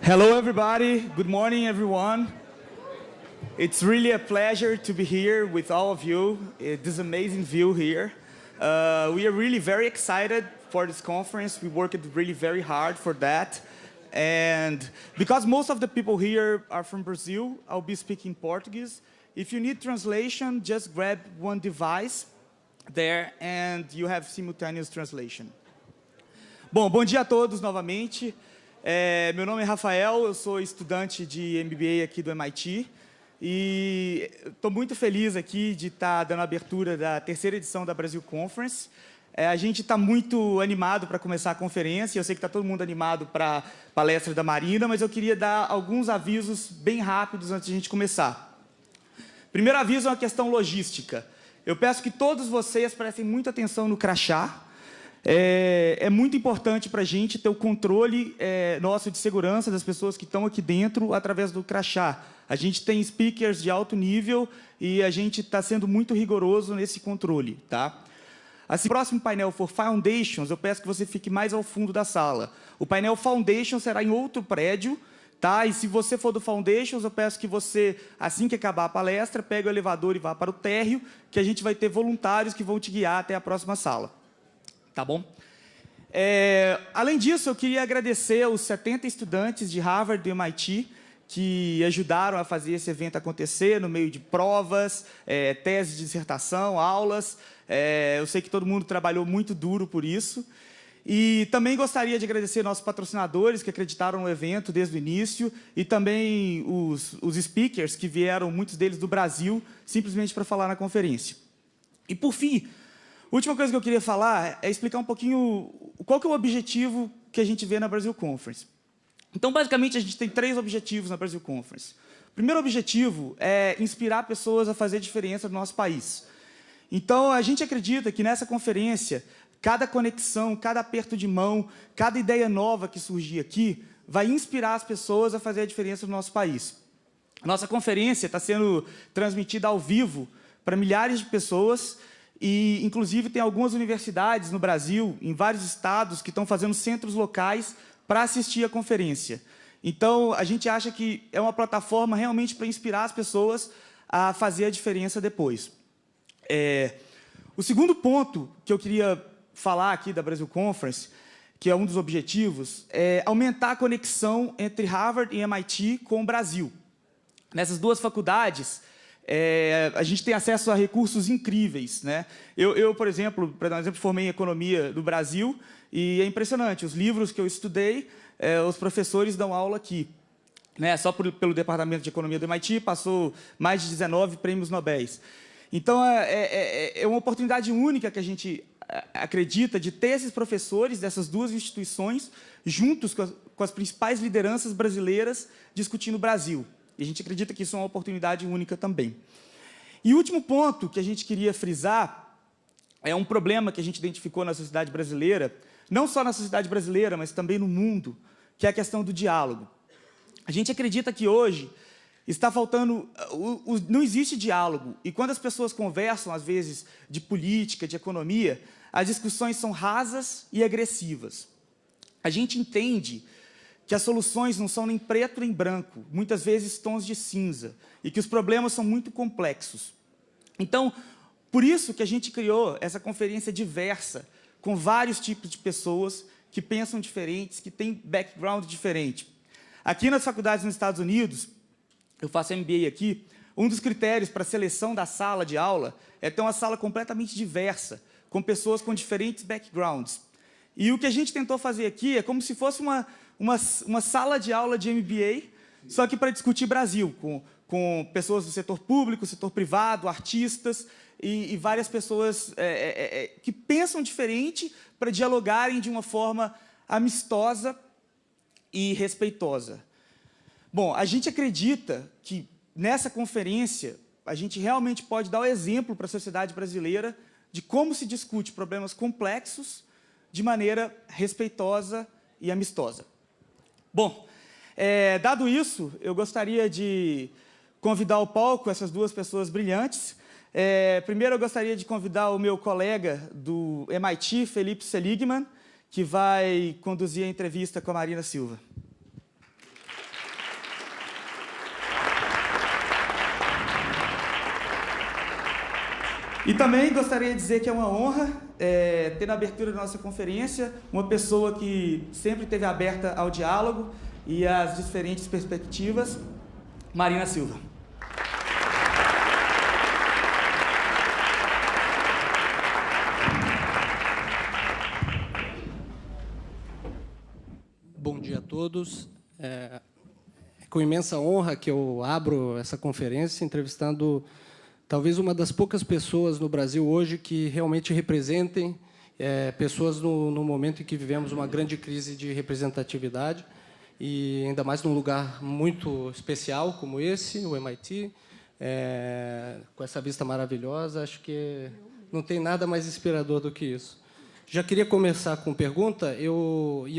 Hello, everybody. Good morning, everyone. It's really a pleasure to be here with all of you. This amazing view here. We are really very excited for this conference. We worked really very hard for that. And because most of the people here are from Brazil, I'll be speaking Portuguese. If you need translation, just grab one device there and you have simultaneous translation. Bom dia a todos novamente. Meu nome é Rafael, eu sou estudante de MBA aqui do MIT e estou muito feliz aqui de estar dando a abertura da terceira edição da Brasil Conference. A gente está muito animado para começar a conferência, eu sei que está todo mundo animado para a palestra da Marina, mas eu queria dar alguns avisos bem rápidos antes de a gente começar. Primeiro aviso é uma questão logística. Eu peço que todos vocês prestem muita atenção no crachá. É muito importante para a gente ter o controle nosso de segurança das pessoas que estão aqui dentro através do crachá. A gente tem speakers de alto nível e a gente está sendo muito rigoroso nesse controle, tá? Assim, o próximo painel for Foundations, eu peço que você fique mais ao fundo da sala. O painel Foundations será em outro prédio, tá? E se você for do Foundations, eu peço que você, assim que acabar a palestra, pegue o elevador e vá para o térreo, que a gente vai ter voluntários que vão te guiar até a próxima sala. Tá bom? Além disso, eu queria agradecer aos 70 estudantes de Harvard e MIT que ajudaram a fazer esse evento acontecer no meio de provas, teses de dissertação, aulas. Eu sei que todo mundo trabalhou muito duro por isso. E também gostaria de agradecer nossos patrocinadores que acreditaram no evento desde o início e também os speakers que vieram, muitos deles do Brasil, simplesmente para falar na conferência. E, por fim, a última coisa que eu queria falar é explicar um pouquinho qual que é o objetivo que a gente vê na Brasil Conference. Então, basicamente, a gente tem 3 objetivos na Brasil Conference. O primeiro objetivo é inspirar pessoas a fazer diferença no nosso país. Então, a gente acredita que nessa conferência, cada conexão, cada aperto de mão, cada ideia nova que surgir aqui, vai inspirar as pessoas a fazer a diferença no nosso país. Nossa conferência está sendo transmitida ao vivo para milhares de pessoas. E, inclusive, tem algumas universidades no Brasil, em vários estados, que estão fazendo centros locais para assistir a conferência. Então, a gente acha que é uma plataforma realmente para inspirar as pessoas a fazer a diferença depois. O segundo ponto que eu queria falar aqui da Brasil Conference, que é um dos objetivos, é aumentar a conexão entre Harvard e MIT com o Brasil. Nessas duas faculdades, a gente tem acesso a recursos incríveis, né? Eu, por exemplo, para dar um exemplo, formei em Economia do Brasil e é impressionante. Os livros que eu estudei, os professores dão aula aqui. Né? Só pelo Departamento de Economia do MIT, passou mais de 19 prêmios Nobel. Então, é uma oportunidade única que a gente acredita de ter esses professores dessas duas instituições juntos com as principais lideranças brasileiras discutindo o Brasil. E a gente acredita que isso é uma oportunidade única também. E o último ponto que a gente queria frisar é um problema que a gente identificou na sociedade brasileira, não só na sociedade brasileira, mas também no mundo, que é a questão do diálogo. A gente acredita que hoje está faltando, não existe diálogo. E quando as pessoas conversam, às vezes, de política, de economia, as discussões são rasas e agressivas. A gente entende que as soluções não são nem preto nem branco, muitas vezes tons de cinza, e que os problemas são muito complexos. Então, por isso que a gente criou essa conferência diversa, com vários tipos de pessoas que pensam diferentes, que têm background diferente. Aqui nas faculdades nos Estados Unidos, eu faço MBA aqui, um dos critérios para a seleção da sala de aula é ter uma sala completamente diversa, com pessoas com diferentes backgrounds. E o que a gente tentou fazer aqui é como se fosse uma sala de aula de MBA, só que para discutir Brasil, com pessoas do setor público, setor privado, artistas e várias pessoas que pensam diferente para dialogarem de uma forma amistosa e respeitosa. Bom, a gente acredita que nessa conferência a gente realmente pode dar o exemplo para a sociedade brasileira de como se discute problemas complexos de maneira respeitosa e amistosa. Bom, dado isso, eu gostaria de convidar ao palco essas duas pessoas brilhantes. Primeiro, eu gostaria de convidar o meu colega do MIT, Felipe Seligman, que vai conduzir a entrevista com a Marina Silva. E também gostaria de dizer que é uma honra ter na abertura da nossa conferência uma pessoa que sempre esteve aberta ao diálogo e às diferentes perspectivas, Marina Silva. Bom dia a todos. É com imensa honra que eu abro essa conferência entrevistando talvez uma das poucas pessoas no Brasil hoje que realmente representem pessoas no momento em que vivemos uma grande crise de representatividade, e ainda mais num lugar muito especial como esse, o MIT, com essa vista maravilhosa. Acho que não tem nada mais inspirador do que isso. Já queria começar com pergunta,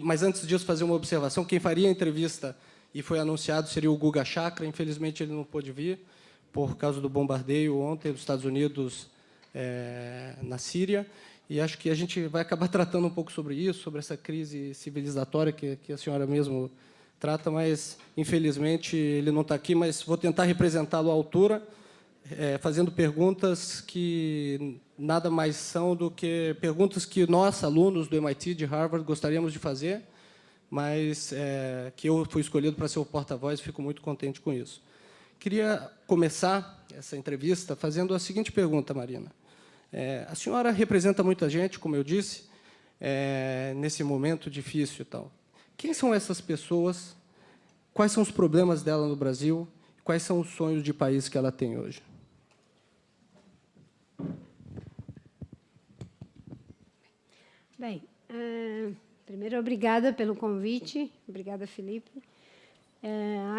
mas antes disso fazer uma observação. Quem faria a entrevista e foi anunciado seria o Guga Chakra. Infelizmente, ele não pôde vir por causa do bombardeio ontem dos Estados Unidos na Síria. E acho que a gente vai acabar tratando um pouco sobre isso, sobre essa crise civilizatória que a senhora mesmo trata, mas, infelizmente, ele não está aqui, mas vou tentar representá-lo à altura, fazendo perguntas que nada mais são do que perguntas que nós, alunos do MIT, de Harvard, gostaríamos de fazer, mas que eu fui escolhido para ser o porta-voz, fico muito contente com isso. Queria começar essa entrevista fazendo a seguinte pergunta, Marina. A senhora representa muita gente, como eu disse, nesse momento difícil e tal. Quem são essas pessoas? Quais são os problemas dela no Brasil? Quais são os sonhos de país que ela tem hoje? Bem, primeiro, obrigada pelo convite. Obrigada, Felipe.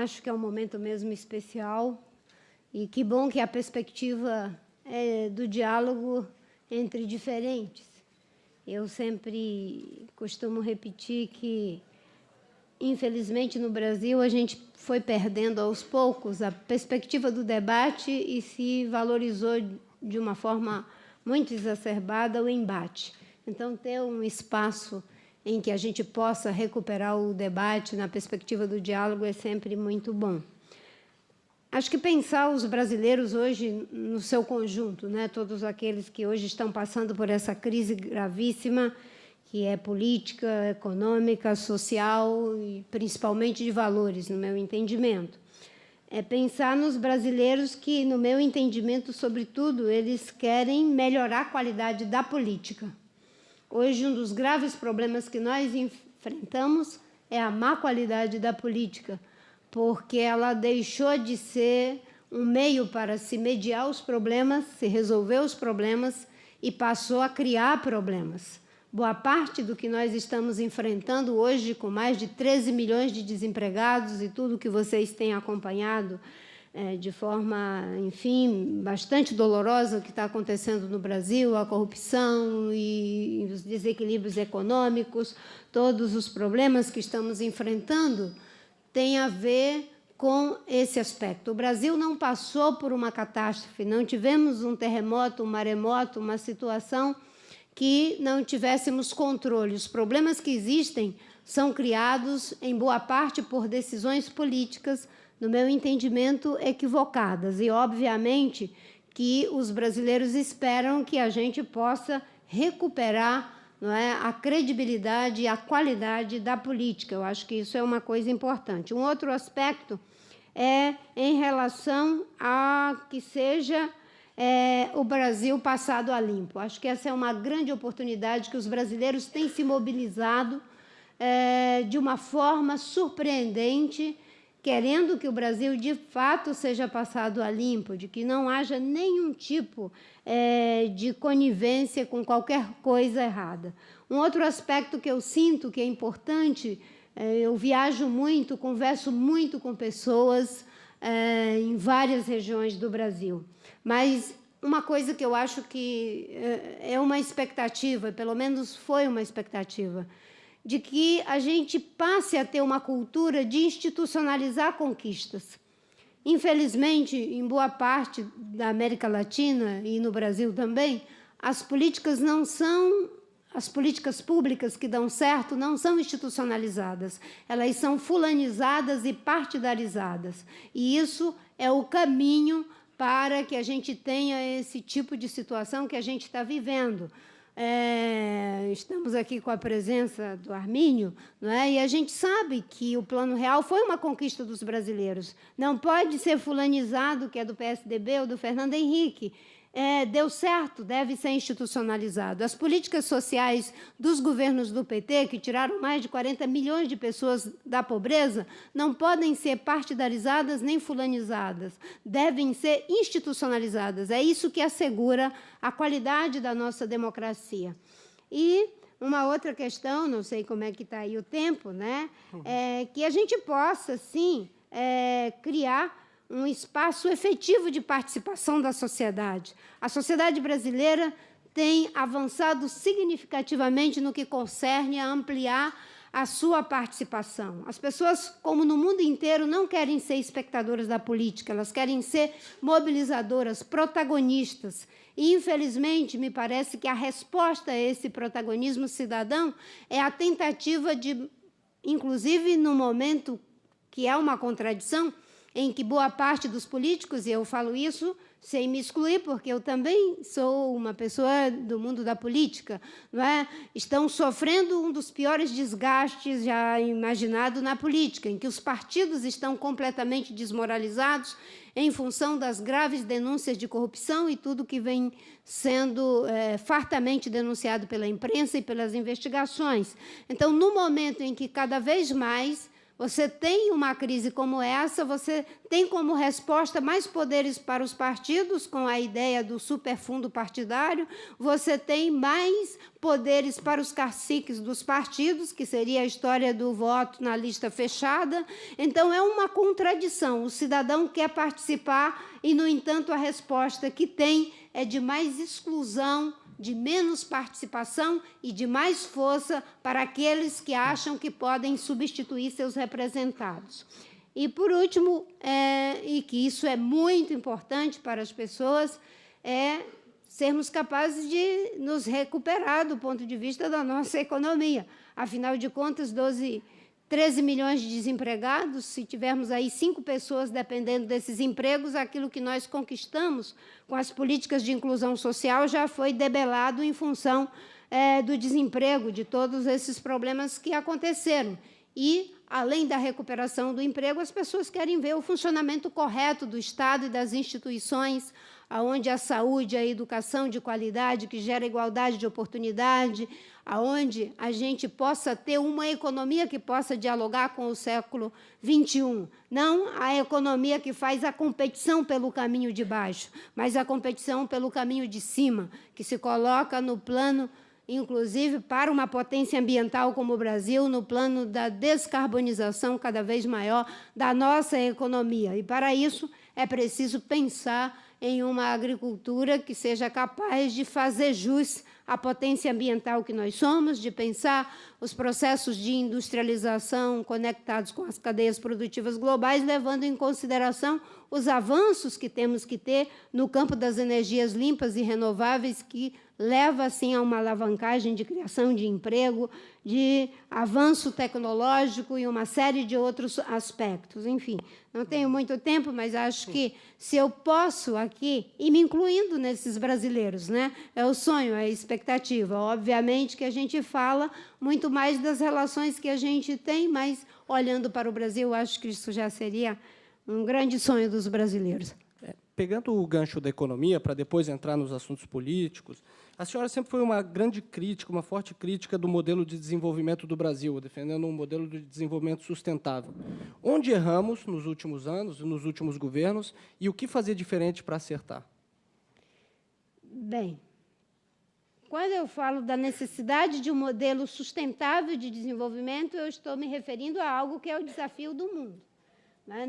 Acho que é um momento mesmo especial e que bom que a perspectiva do diálogo entre diferentes. Eu sempre costumo repetir que, infelizmente, no Brasil, a gente foi perdendo aos poucos a perspectiva do debate e se valorizou de uma forma muito exacerbada o embate. Então, ter um espaço em que a gente possa recuperar o debate na perspectiva do diálogo é sempre muito bom. Acho que pensar os brasileiros hoje no seu conjunto, né, todos aqueles que hoje estão passando por essa crise gravíssima, que é política, econômica, social e principalmente de valores, no meu entendimento. É pensar nos brasileiros que, no meu entendimento, sobretudo, eles querem melhorar a qualidade da política. Hoje, um dos graves problemas que nós enfrentamos é a má qualidade da política, porque ela deixou de ser um meio para se mediar os problemas, se resolver os problemas, e passou a criar problemas. Boa parte do que nós estamos enfrentando hoje, com mais de 13 milhões de desempregados e tudo que vocês têm acompanhado de forma, enfim, bastante dolorosa, o que está acontecendo no Brasil, a corrupção e os desequilíbrios econômicos, todos os problemas que estamos enfrentando, tem a ver com esse aspecto. O Brasil não passou por uma catástrofe, não tivemos um terremoto, um maremoto, uma situação que não tivéssemos controle. Os problemas que existem são criados, em boa parte, por decisões políticas, no meu entendimento, equivocadas. E, obviamente, que os brasileiros esperam que a gente possa recuperar, não é, a credibilidade e a qualidade da política. Eu acho que isso é uma coisa importante. Um outro aspecto é em relação a que seja o Brasil passado a limpo. Acho que essa é uma grande oportunidade que os brasileiros têm se mobilizado de uma forma surpreendente, querendo que o Brasil, de fato, seja passado a limpo, de que não haja nenhum tipo de conivência com qualquer coisa errada. Um outro aspecto que eu sinto que é importante, eu viajo muito, converso muito com pessoas em várias regiões do Brasil, mas uma coisa que eu acho que é uma expectativa, pelo menos foi uma expectativa, de que a gente passe a ter uma cultura de institucionalizar conquistas. Infelizmente, em boa parte da América Latina e no Brasil também, as políticas públicas que dão certo não são institucionalizadas, elas são fulanizadas e partidarizadas. E isso é o caminho para que a gente tenha esse tipo de situação que a gente está vivendo. Estamos aqui com a presença do Armínio, não é? E a gente sabe que o Plano Real foi uma conquista dos brasileiros. Não pode ser fulanizado, que é do PSDB ou do Fernando Henrique. Deu certo, deve ser institucionalizado. As políticas sociais dos governos do PT, que tiraram mais de 40 milhões de pessoas da pobreza, não podem ser partidarizadas nem fulanizadas, devem ser institucionalizadas. É isso que assegura a qualidade da nossa democracia. E uma outra questão, não sei como é que está aí o tempo, né? É que a gente possa, sim, criar um espaço efetivo de participação da sociedade. A sociedade brasileira tem avançado significativamente no que concerne a ampliar a sua participação. As pessoas, como no mundo inteiro, não querem ser espectadoras da política, elas querem ser mobilizadoras, protagonistas. E, infelizmente, me parece que a resposta a esse protagonismo cidadão é a tentativa de, inclusive no momento que é uma contradição, em que boa parte dos políticos, e eu falo isso sem me excluir, porque eu também sou uma pessoa do mundo da política, não é? Estão sofrendo um dos piores desgastes já imaginado na política, em que os partidos estão completamente desmoralizados em função das graves denúncias de corrupção e tudo que vem sendo fartamente denunciado pela imprensa e pelas investigações. Então, no momento em que cada vez mais você tem uma crise como essa, você tem como resposta mais poderes para os partidos, com a ideia do superfundo partidário, você tem mais poderes para os caciques dos partidos, que seria a história do voto na lista fechada. Então, é uma contradição. O cidadão quer participar e, no entanto, a resposta que tem é de mais exclusão, de menos participação e de mais força para aqueles que acham que podem substituir seus representados. E, por último, e que isso é muito importante para as pessoas, é sermos capazes de nos recuperar do ponto de vista da nossa economia. Afinal de contas, 13 milhões de desempregados, se tivermos aí 5 pessoas dependendo desses empregos, aquilo que nós conquistamos com as políticas de inclusão social já foi debelado em função do desemprego, de todos esses problemas que aconteceram. E, além da recuperação do emprego, as pessoas querem ver o funcionamento correto do Estado e das instituições, onde a saúde, a educação de qualidade, que gera igualdade de oportunidade, aonde a gente possa ter uma economia que possa dialogar com o século XXI. Não a economia que faz a competição pelo caminho de baixo, mas a competição pelo caminho de cima, que se coloca no plano, inclusive, para uma potência ambiental como o Brasil, no plano da descarbonização cada vez maior da nossa economia. E, para isso, é preciso pensar em uma agricultura que seja capaz de fazer jus à potência ambiental que nós somos, de pensar os processos de industrialização conectados com as cadeias produtivas globais, levando em consideração os avanços que temos que ter no campo das energias limpas e renováveis, que leva, assim, a uma alavancagem de criação de emprego, de avanço tecnológico e uma série de outros aspectos. Enfim, não tenho muito tempo, mas acho que, se eu posso aqui, e me incluindo nesses brasileiros, né? É o sonho, é a expectativa. Obviamente que a gente fala muito mais das relações que a gente tem, mas, olhando para o Brasil, acho que isso já seria um grande sonho dos brasileiros. Pegando o gancho da economia, para depois entrar nos assuntos políticos, a senhora sempre foi uma grande crítica, uma forte crítica do modelo de desenvolvimento do Brasil, defendendo um modelo de desenvolvimento sustentável. Onde erramos nos últimos anos, nos últimos governos, e o que fazer diferente para acertar? Bem, quando eu falo da necessidade de um modelo sustentável de desenvolvimento, eu estou me referindo a algo que é o desafio do mundo.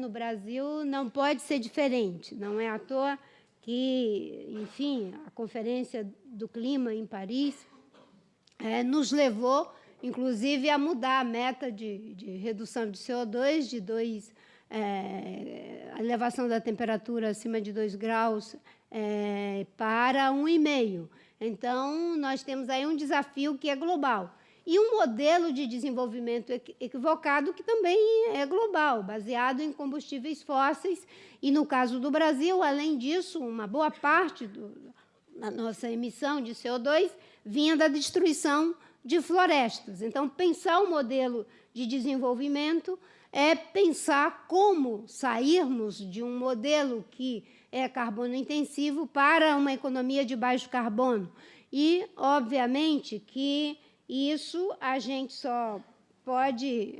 No Brasil não pode ser diferente, não é à toa que, enfim, a Conferência do Clima em Paris nos levou, inclusive, a mudar a meta de redução de CO2, a elevação da temperatura acima de 2 graus para 1,5. Então, nós temos aí um desafio que é global. E um modelo de desenvolvimento equivocado que também é global. global, baseado em combustíveis fósseis. E, no caso do Brasil, além disso, uma boa parte da nossa emissão de CO2 vinha da destruição de florestas. Então, pensar o modelo de desenvolvimento é pensar como sairmos de um modelo que é carbono intensivo para uma economia de baixo carbono. E, obviamente, que isso a gente só pode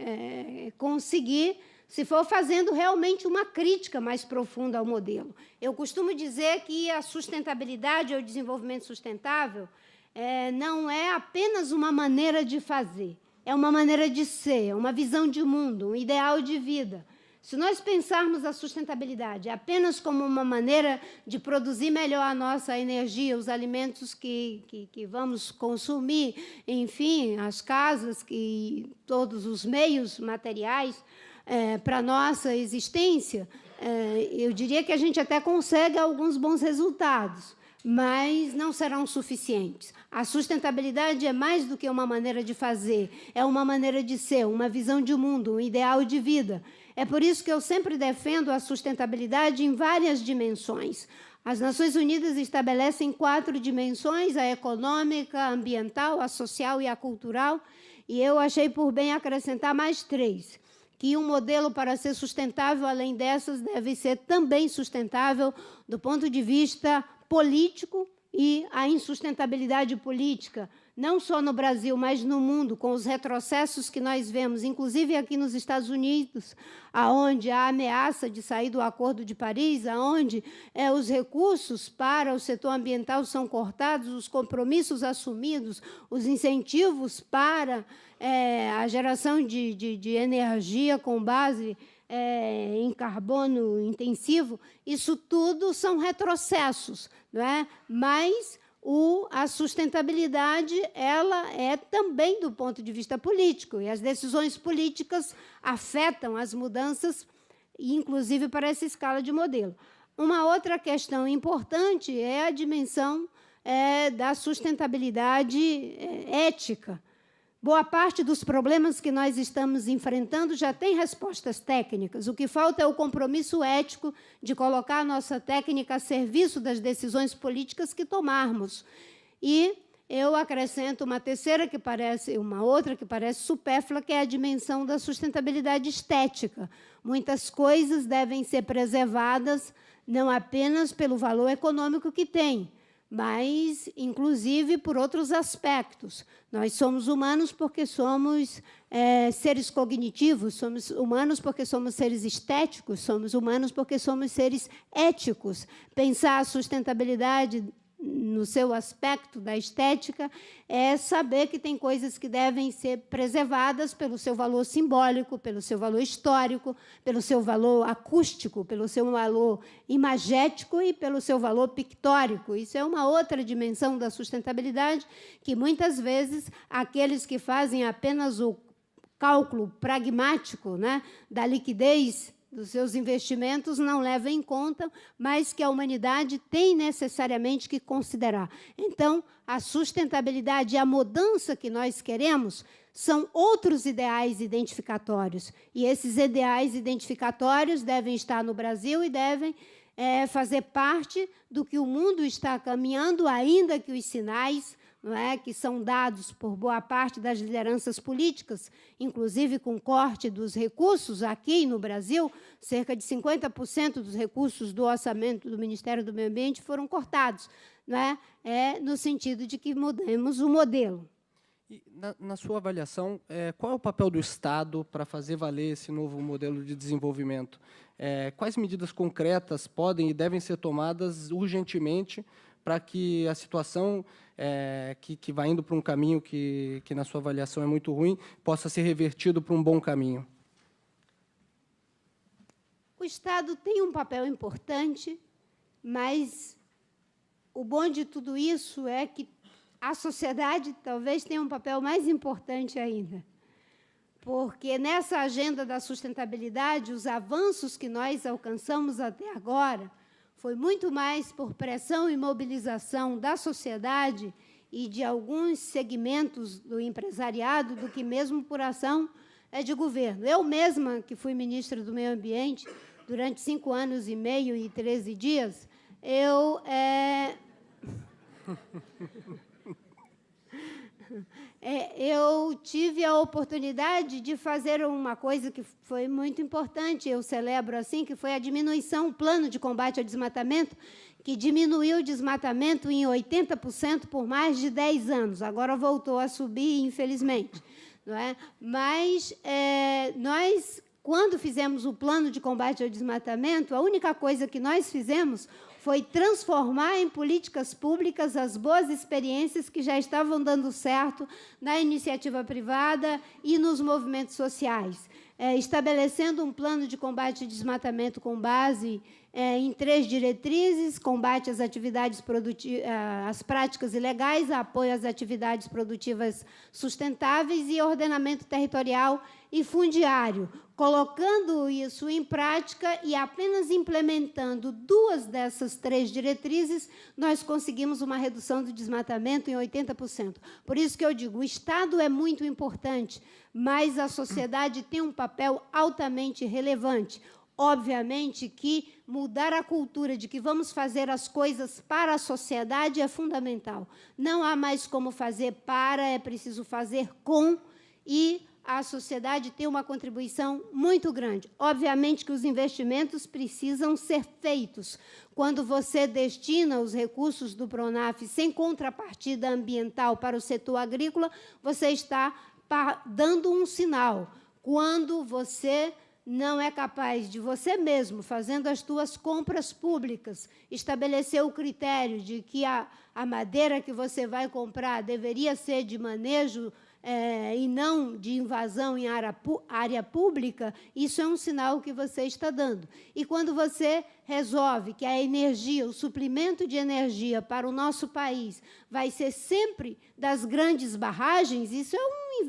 conseguir se for fazendo realmente uma crítica mais profunda ao modelo. Eu costumo dizer que a sustentabilidade ou o desenvolvimento sustentável não é apenas uma maneira de fazer, é uma maneira de ser, uma visão de mundo, um ideal de vida. Se nós pensarmos a sustentabilidade apenas como uma maneira de produzir melhor a nossa energia, os alimentos que vamos consumir, enfim, as casas, todos os meios materiais para a nossa existência, eu diria que a gente até consegue alguns bons resultados, mas não serão suficientes. A sustentabilidade é mais do que uma maneira de fazer, é uma maneira de ser, uma visão de mundo, um ideal de vida. É por isso que eu sempre defendo a sustentabilidade em várias dimensões. As Nações Unidas estabelecem 4 dimensões, a econômica, a ambiental, a social e a cultural, e eu achei por bem acrescentar mais 3, que um modelo para ser sustentável, além dessas, deve ser também sustentável do ponto de vista político, e a insustentabilidade política, não só no Brasil, mas no mundo, com os retrocessos que nós vemos, inclusive aqui nos Estados Unidos, aonde há ameaça de sair do Acordo de Paris, aonde os recursos para o setor ambiental são cortados, os compromissos assumidos, os incentivos para a geração de energia com base em carbono intensivo, isso tudo são retrocessos, não é? Mas a sustentabilidade ela é também do ponto de vista político, e as decisões políticas afetam as mudanças, inclusive para essa escala de modelo. Uma outra questão importante é a dimensão da sustentabilidade ética. Boa parte dos problemas que nós estamos enfrentando já tem respostas técnicas. O que falta é o compromisso ético de colocar a nossa técnica a serviço das decisões políticas que tomarmos. E eu acrescento uma outra que parece supérflua, que é a dimensão da sustentabilidade estética. Muitas coisas devem ser preservadas não apenas pelo valor econômico que tem, mas, inclusive, por outros aspectos. Nós somos humanos porque somos seres cognitivos, somos humanos porque somos seres estéticos, somos humanos porque somos seres éticos. Pensar a sustentabilidade no seu aspecto da estética é saber que tem coisas que devem ser preservadas pelo seu valor simbólico, pelo seu valor histórico, pelo seu valor acústico, pelo seu valor imagético e pelo seu valor pictórico. Isso é uma outra dimensão da sustentabilidade que, muitas vezes, aqueles que fazem apenas o cálculo pragmático, né, da liquidez dos seus investimentos não levam em conta, mas que a humanidade tem necessariamente que considerar. Então, a sustentabilidade e a mudança que nós queremos são outros ideais identificatórios. E esses ideais identificatórios devem estar no Brasil e devem fazer parte do que o mundo está caminhando, ainda que os sinais, não é, que são dados por boa parte das lideranças políticas, inclusive com corte dos recursos aqui no Brasil, cerca de 50% dos recursos do orçamento do Ministério do Meio Ambiente foram cortados, não é? No sentido de que mudemos o modelo. E, na sua avaliação, qual é o papel do Estado para fazer valer esse novo modelo de desenvolvimento? Quais medidas concretas podem e devem ser tomadas urgentemente para que a situação que vai indo para um caminho que, na sua avaliação, é muito ruim, possa ser revertido para um bom caminho? O Estado tem um papel importante, mas o bom de tudo isso é que a sociedade talvez tenha um papel mais importante ainda, porque nessa agenda da sustentabilidade, os avanços que nós alcançamos até agora foi muito mais por pressão e mobilização da sociedade e de alguns segmentos do empresariado do que mesmo por ação é de governo. Eu mesma, que fui ministra do Meio Ambiente durante 5 anos e meio e 13 dias, eu tive a oportunidade de fazer uma coisa que foi muito importante, eu celebro assim, que foi a diminuição, o plano de combate ao desmatamento, que diminuiu o desmatamento em 80% por mais de 10 anos. Agora voltou a subir, infelizmente. Não é? Mas nós, quando fizemos o plano de combate ao desmatamento, a única coisa que nós fizemos foi transformar em políticas públicas as boas experiências que já estavam dando certo na iniciativa privada e nos movimentos sociais, estabelecendo um plano de combate ao desmatamento com base em 3 diretrizes: combate às atividades produtivas, às práticas ilegais, apoio às atividades produtivas sustentáveis e ordenamento territorial e fundiário. Colocando isso em prática e apenas implementando 2 dessas 3 diretrizes, nós conseguimos uma redução do desmatamento em 80%. Por isso que eu digo, o Estado é muito importante, mas a sociedade tem um papel altamente relevante. Obviamente que mudar a cultura de que vamos fazer as coisas para a sociedade é fundamental. Não há mais como fazer para, é preciso fazer com, e a sociedade tem uma contribuição muito grande. Obviamente que os investimentos precisam ser feitos. Quando você destina os recursos do PRONAF sem contrapartida ambiental para o setor agrícola, você está dando um sinal. Quando você não é capaz de você mesmo, fazendo as suas compras públicas, estabelecer o critério de que a madeira que você vai comprar deveria ser de manejo e não de invasão em área pública, isso é um sinal que você está dando. E quando você resolve que a energia, o suprimento de energia para o nosso país vai ser sempre das grandes barragens, isso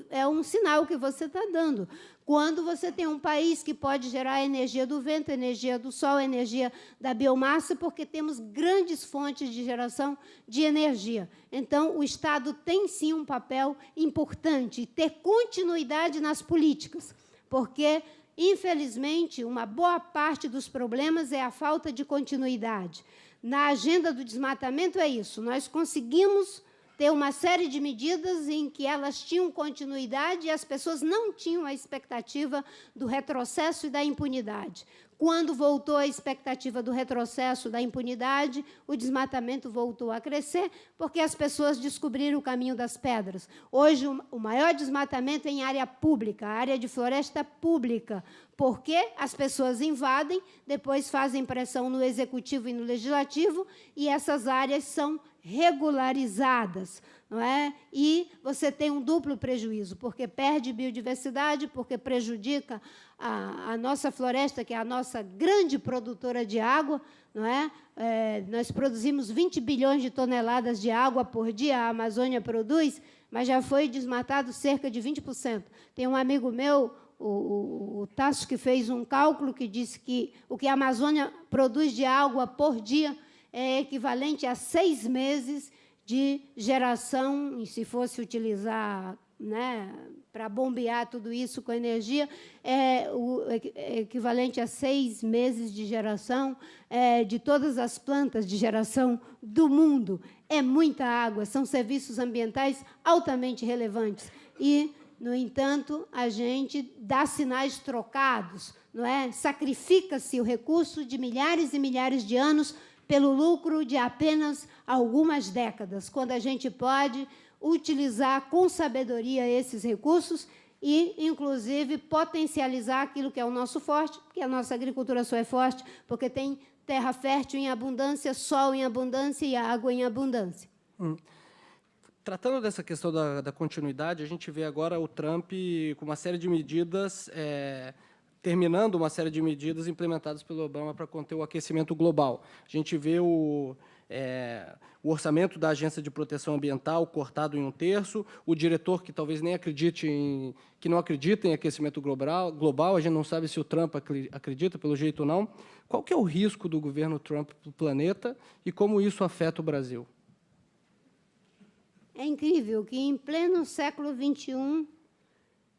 é um sinal que você está dando. Quando você tem um país que pode gerar energia do vento, energia do sol, energia da biomassa, porque temos grandes fontes de geração de energia. Então, o Estado tem, sim, um papel importante, ter continuidade nas políticas, porque, infelizmente, uma boa parte dos problemas é a falta de continuidade. Na agenda do desmatamento é isso, nós conseguimos ter uma série de medidas em que elas tinham continuidade e as pessoas não tinham a expectativa do retrocesso e da impunidade. Quando voltou a expectativa do retrocesso, da impunidade, o desmatamento voltou a crescer, porque as pessoas descobriram o caminho das pedras. Hoje, o maior desmatamento é em área pública, área de floresta pública, porque as pessoas invadem, depois fazem pressão no executivo e no legislativo, e essas áreas são regularizadas, não é? E você tem um duplo prejuízo, porque perde biodiversidade, porque prejudica a nossa floresta, que é a nossa grande produtora de água, não é? Nós produzimos 20 bilhões de toneladas de água por dia, a Amazônia produz, mas já foi desmatado cerca de 20%. Tem um amigo meu, o Tasso, que fez um cálculo que disse que o que a Amazônia produz de água por dia é equivalente a 6 meses de geração, e se fosse utilizar, né, para bombear tudo isso com energia, é equivalente a 6 meses de geração de todas as plantas de geração do mundo. É muita água, são serviços ambientais altamente relevantes. E, no entanto, a gente dá sinais trocados, não é? Sacrifica-se o recurso de milhares e milhares de anos pelo lucro de apenas algumas décadas, quando a gente pode utilizar com sabedoria esses recursos e, inclusive, potencializar aquilo que é o nosso forte, porque a nossa agricultura só é forte porque tem terra fértil em abundância, sol em abundância e água em abundância. Tratando dessa questão da continuidade, a gente vê agora o Trump com uma série de medidas, terminando uma série de medidas implementadas pelo Obama para conter o aquecimento global. A gente vê o orçamento da Agência de Proteção Ambiental cortado em 1/3, o diretor que talvez nem que não acredita em aquecimento global, a gente não sabe se o Trump acredita, pelo jeito não. Qual que é o risco do governo Trump para o planeta e como isso afeta o Brasil? É incrível que, em pleno século XXI,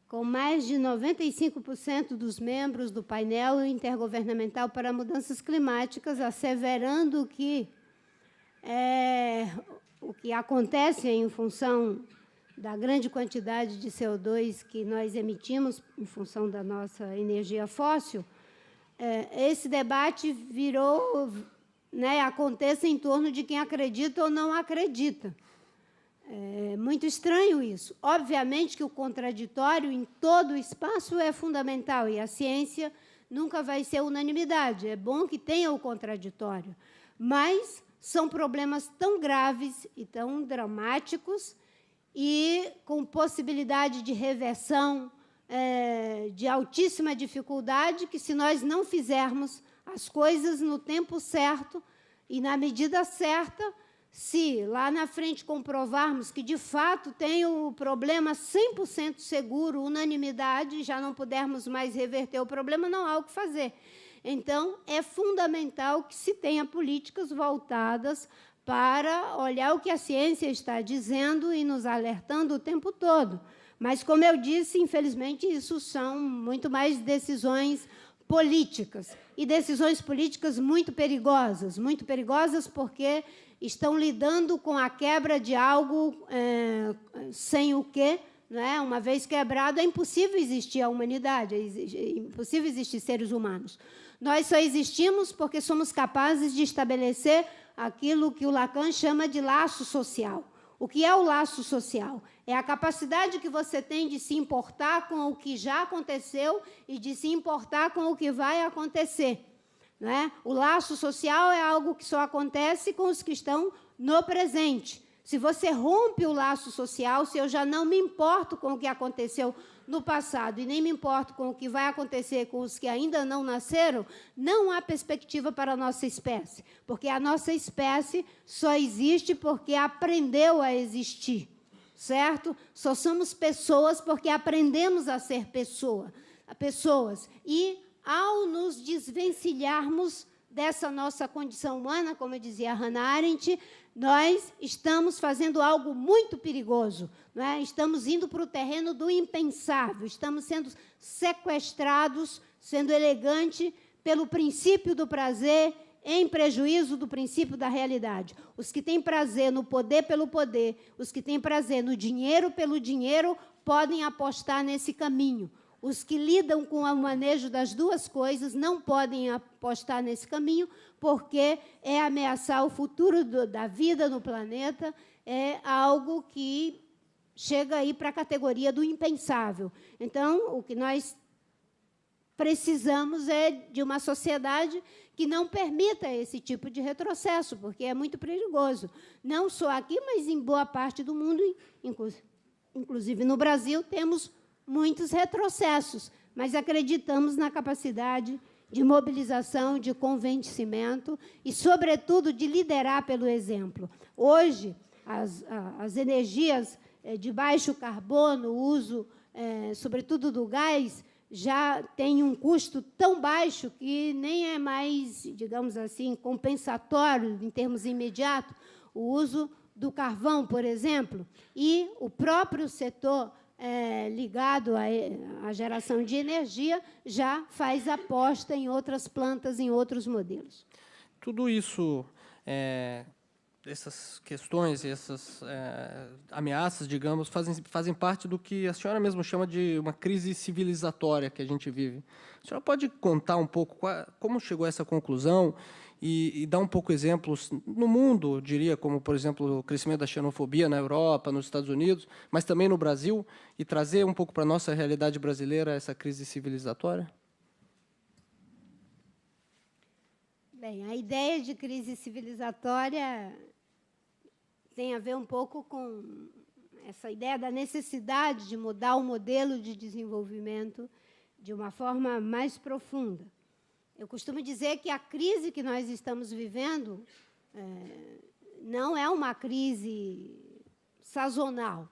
com mais de 95% dos membros do painel intergovernamental para mudanças climáticas, asseverando que o que acontece em função da grande quantidade de CO2 que nós emitimos em função da nossa energia fóssil, esse debate virou, acontece em torno de quem acredita ou não acredita. É muito estranho isso. Obviamente que o contraditório em todo o espaço é fundamental, e a ciência nunca vai ser unanimidade. É bom que tenha o contraditório, mas são problemas tão graves e tão dramáticos e com possibilidade de reversão de altíssima dificuldade, que, se nós não fizermos as coisas no tempo certo e na medida certa, se lá na frente comprovarmos que, de fato, tem o problema 100% seguro, unanimidade, já não pudermos mais reverter o problema, não há o que fazer. Então, é fundamental que se tenha políticas voltadas para olhar o que a ciência está dizendo e nos alertando o tempo todo. Mas, como eu disse, infelizmente, isso são muito mais decisões políticas, e decisões políticas muito perigosas porque estão lidando com a quebra de algo sem o quê, uma vez quebrado, é impossível existir a humanidade, é impossível existir seres humanos. Nós só existimos porque somos capazes de estabelecer aquilo que o Lacan chama de laço social. O que é o laço social? É a capacidade que você tem de se importar com o que já aconteceu e de se importar com o que vai acontecer. O laço social é algo que só acontece com os que estão no presente. Se você rompe o laço social, se eu já não me importo com o que aconteceu no passado e nem me importo com o que vai acontecer com os que ainda não nasceram, não há perspectiva para a nossa espécie, porque a nossa espécie só existe porque aprendeu a existir, certo? Só somos pessoas porque aprendemos a ser pessoas. E, ao nos desvencilharmos dessa nossa condição humana, como dizia Hannah Arendt, nós estamos fazendo algo muito perigoso. Estamos indo para o terreno do impensável, estamos sendo sequestrados, sendo elegante, pelo princípio do prazer, em prejuízo do princípio da realidade. Os que têm prazer no poder pelo poder, os que têm prazer no dinheiro pelo dinheiro, podem apostar nesse caminho. Os que lidam com o manejo das duas coisas não podem apostar nesse caminho, porque é ameaçar o futuro da vida no planeta, é algo que chega aí para a categoria do impensável. Então, o que nós precisamos é de uma sociedade que não permita esse tipo de retrocesso, porque é muito perigoso. Não só aqui, mas em boa parte do mundo, inclusive no Brasil, temos muitos retrocessos, mas acreditamos na capacidade de mobilização, de convencimento e, sobretudo, de liderar pelo exemplo. Hoje, as energias de baixo carbono, o uso, sobretudo, do gás, já tem um custo tão baixo que nem é mais, digamos assim, compensatório, em termos imediatos, o uso do carvão, por exemplo, e o próprio setor ligado à geração de energia, já faz aposta em outras plantas, em outros modelos. Tudo isso, essas questões, essas ameaças, digamos, fazem parte do que a senhora mesmo chama de uma crise civilizatória que a gente vive. A senhora pode contar um pouco como chegou a essa conclusão e dar um pouco exemplos no mundo, eu diria, como, por exemplo, o crescimento da xenofobia na Europa, nos Estados Unidos, mas também no Brasil, e trazer um pouco para a nossa realidade brasileira essa crise civilizatória? Bem, a ideia de crise civilizatória tem a ver um pouco com essa ideia da necessidade de mudar o modelo de desenvolvimento de uma forma mais profunda. Eu costumo dizer que a crise que nós estamos vivendo não é uma crise sazonal,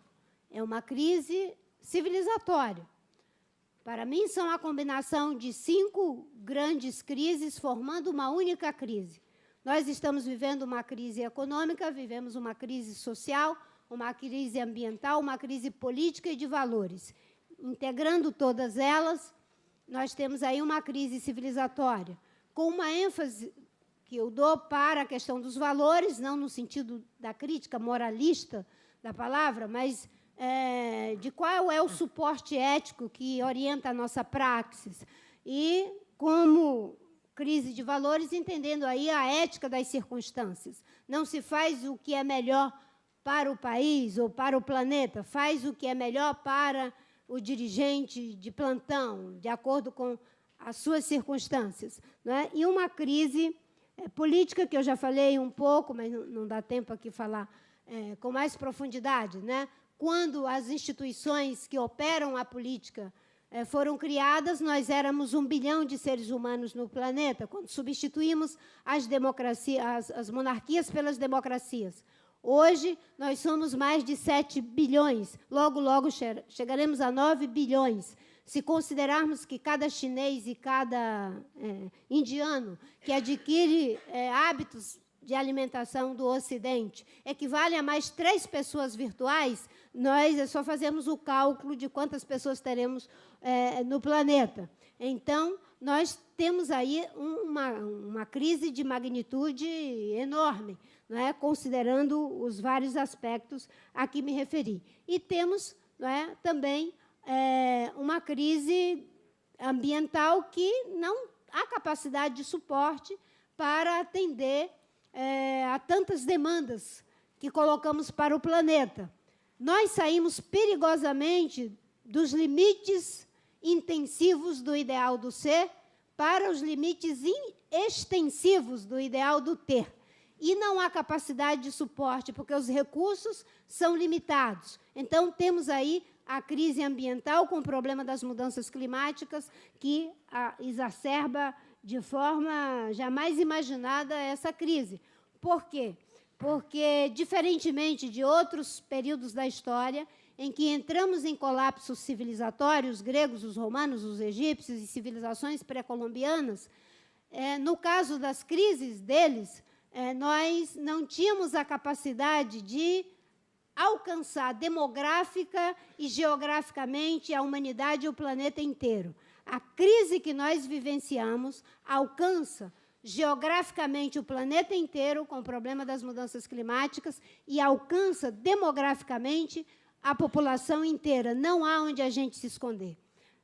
é uma crise civilizatória. Para mim, são a combinação de 5 grandes crises formando uma única crise. Nós estamos vivendo uma crise econômica, vivemos uma crise social, uma crise ambiental, uma crise política e de valores. integrando todas elas, nós temos aí uma crise civilizatória, com uma ênfase que eu dou para a questão dos valores, não no sentido da crítica moralista da palavra, mas de qual é o suporte ético que orienta a nossa praxis. E, como crise de valores, entendendo aí a ética das circunstâncias. Não se faz o que é melhor para o país ou para o planeta, faz o que é melhor para o dirigente de plantão, de acordo com as suas circunstâncias. Não é? E uma crise política, que eu já falei um pouco, mas não dá tempo aqui falar com mais profundidade, né? Quando as instituições que operam a política foram criadas, nós éramos 1 bilhão de seres humanos no planeta, quando substituímos as monarquias pelas democracias. Hoje, nós somos mais de 7 bilhões. Logo, logo, chegaremos a 9 bilhões. Se considerarmos que cada chinês e cada indiano que adquire hábitos de alimentação do Ocidente equivale a mais 3 pessoas virtuais, nós só fazemos o cálculo de quantas pessoas teremos no planeta. Então, nós temos aí uma crise de magnitude enorme, não é? Considerando os vários aspectos a que me referi. E temos, não é, também uma crise ambiental que não há capacidade de suporte para atender a tantas demandas que colocamos para o planeta. Nós saímos perigosamente dos limites intensivos do ideal do ser para os limites extensivos do ideal do ter. E não há capacidade de suporte, porque os recursos são limitados. Então, temos aí a crise ambiental com o problema das mudanças climáticas, que exacerba de forma jamais imaginada essa crise. Por quê? Porque, diferentemente de outros períodos da história, em que entramos em colapsos civilizatórios, os gregos, os romanos, os egípcios e civilizações pré-colombianas, no caso das crises deles, nós não tínhamos a capacidade de alcançar demográfica e geograficamente a humanidade e o planeta inteiro. A crise que nós vivenciamos alcança geograficamente o planeta inteiro com o problema das mudanças climáticas e alcança demograficamente a população inteira. Não há onde a gente se esconder.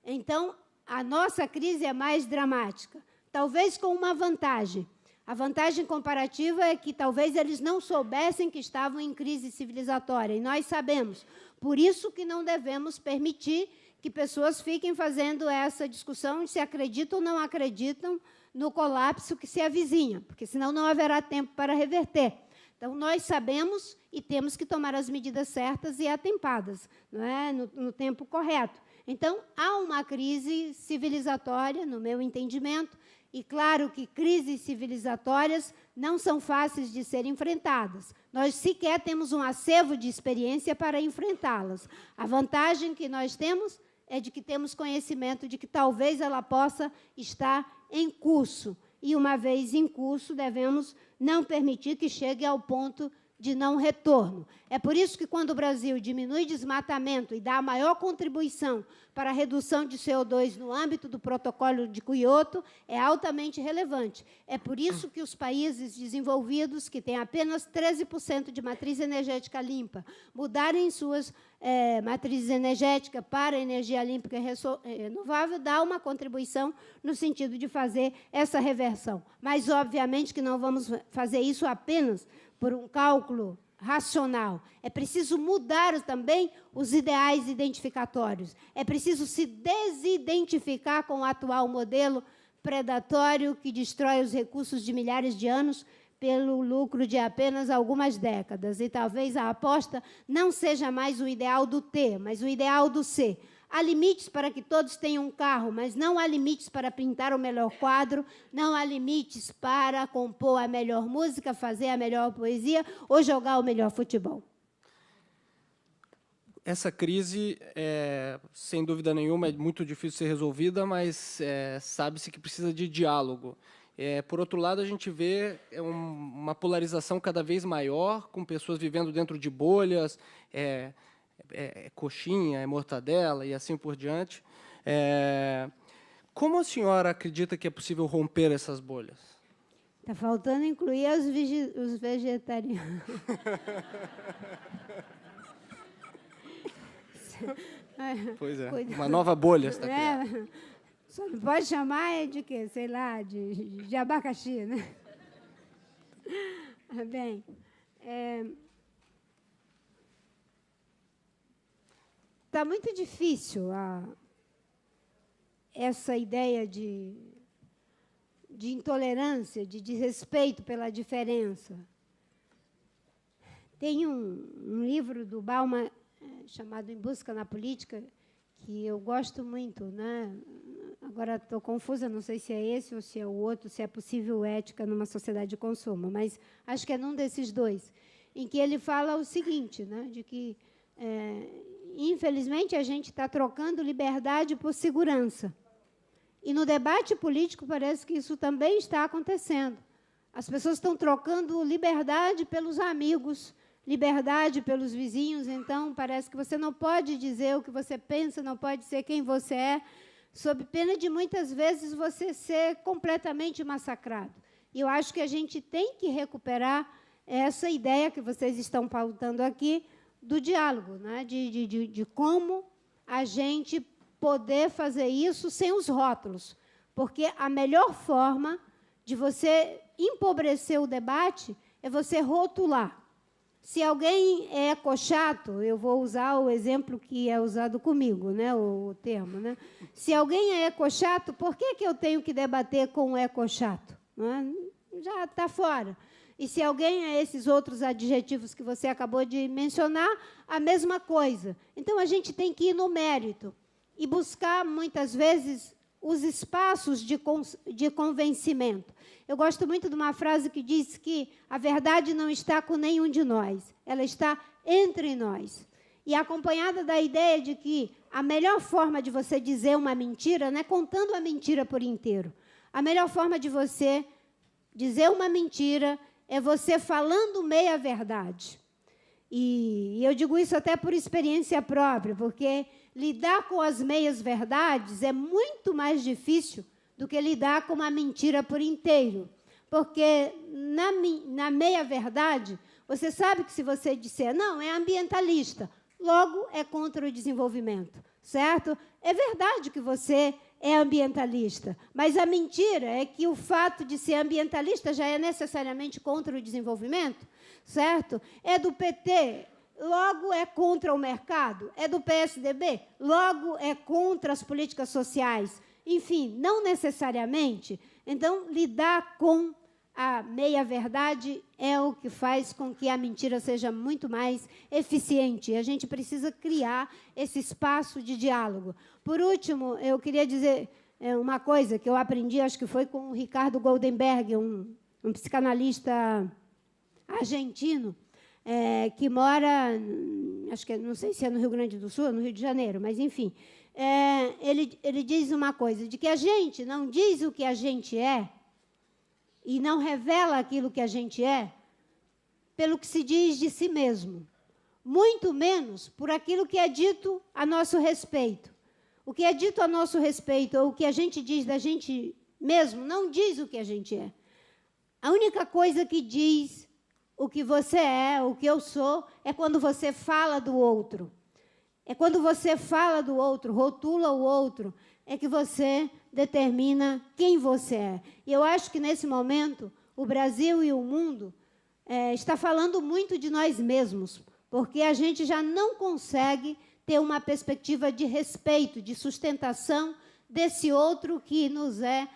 Então, a nossa crise é mais dramática, talvez com uma vantagem. A vantagem comparativa é que talvez eles não soubessem que estavam em crise civilizatória, e nós sabemos. Por isso que não devemos permitir que pessoas fiquem fazendo essa discussão de se acreditam ou não acreditam no colapso que se avizinha, porque senão não haverá tempo para reverter. Então, nós sabemos e temos que tomar as medidas certas e atempadas, não é? no tempo correto. Então, há uma crise civilizatória, no meu entendimento, e claro que crises civilizatórias não são fáceis de ser enfrentadas. Nós sequer temos um acervo de experiência para enfrentá-las. A vantagem que nós temos é de que temos conhecimento de que talvez ela possa estar em curso. E, uma vez em curso, devemos não permitir que chegue ao ponto de não retorno. É por isso que, quando o Brasil diminui desmatamento e dá a maior contribuição para a redução de CO2 no âmbito do protocolo de Kyoto, é altamente relevante. É por isso que os países desenvolvidos, que têm apenas 13% de matriz energética limpa, mudarem suas matrizes energéticas para energia limpa e renovável, dá uma contribuição no sentido de fazer essa reversão. Mas, obviamente, que não vamos fazer isso apenas por um cálculo racional. É preciso mudar também os ideais identificatórios. É preciso se desidentificar com o atual modelo predatório que destrói os recursos de milhares de anos pelo lucro de apenas algumas décadas. E talvez a aposta não seja mais o ideal do ter, mas o ideal do ser. Há limites para que todos tenham um carro, mas não há limites para pintar o melhor quadro, não há limites para compor a melhor música, fazer a melhor poesia ou jogar o melhor futebol. Essa crise, sem dúvida nenhuma, é muito difícil de ser resolvida, mas sabe-se que precisa de diálogo. Por outro lado, a gente vê uma polarização cada vez maior, com pessoas vivendo dentro de bolhas, é coxinha, é mortadela e assim por diante. Como a senhora acredita que é possível romper essas bolhas? Está faltando incluir os vegetarianos. Pois é, Cuidado. uma nova bolha está criada. Só não pode chamar de quê? Sei lá, de abacaxi, né? Bem, está muito difícil essa ideia de intolerância, de desrespeito pela diferença. Tem um livro do Bauman chamado Em Busca na Política, que eu gosto muito, né? Agora estou confusa, não sei se é esse ou se é o outro, se é possível ética numa sociedade de consumo, mas acho que é num desses dois, em que ele fala o seguinte, né? De que, infelizmente, a gente está trocando liberdade por segurança. E no debate político parece que isso também está acontecendo. As pessoas estão trocando liberdade pelos amigos, liberdade pelos vizinhos, então parece que você não pode dizer o que você pensa, não pode ser quem você é, sob pena de muitas vezes você ser completamente massacrado. E eu acho que a gente tem que recuperar essa ideia que vocês estão pautando aqui do diálogo, né? de como a gente poder fazer isso sem os rótulos, porque a melhor forma de você empobrecer o debate é você rotular. Se alguém é ecochato, eu vou usar o exemplo que é usado comigo, né, o termo, né? Se alguém é ecochato, por que eu tenho que debater com o ecochato? Não é? Já está fora. E se alguém é esses outros adjetivos que você acabou de mencionar, a mesma coisa. Então, a gente tem que ir no mérito e buscar, muitas vezes, os espaços de convencimento. Eu gosto muito de uma frase que diz que a verdade não está com nenhum de nós, ela está entre nós. E acompanhada da ideia de que a melhor forma de você dizer uma mentira não é contando a mentira por inteiro. A melhor forma de você dizer uma mentira é você falando meia verdade. E eu digo isso até por experiência própria, porque lidar com as meias verdades é muito mais difícil do que lidar com uma mentira por inteiro. Porque na meia-verdade, você sabe que se você disser, não, é ambientalista, logo é contra o desenvolvimento, certo? É verdade que você é ambientalista, mas a mentira é que o fato de ser ambientalista já é necessariamente contra o desenvolvimento, certo? É do PT, logo é contra o mercado. É do PSDB, logo é contra as políticas sociais. Enfim, não necessariamente. Então, lidar com a meia-verdade é o que faz com que a mentira seja muito mais eficiente. E a gente precisa criar esse espaço de diálogo. Por último, eu queria dizer uma coisa que eu aprendi, acho que foi com o Ricardo Goldenberg, um psicanalista argentino, que mora, acho que não sei se é no Rio Grande do Sul ou no Rio de Janeiro, mas, enfim, ele diz uma coisa, de que a gente não diz o que a gente é e não revela aquilo que a gente é pelo que se diz de si mesmo, muito menos por aquilo que é dito a nosso respeito. O que é dito a nosso respeito, ou o que a gente diz da gente mesmo, não diz o que a gente é. A única coisa que diz o que você é, o que eu sou, é quando você fala do outro. É quando você fala do outro, rotula o outro, é que você determina quem você é. E eu acho que, nesse momento, o Brasil e o mundo está falando muito de nós mesmos, porque a gente já não consegue ter uma perspectiva de respeito, de sustentação desse outro que nos é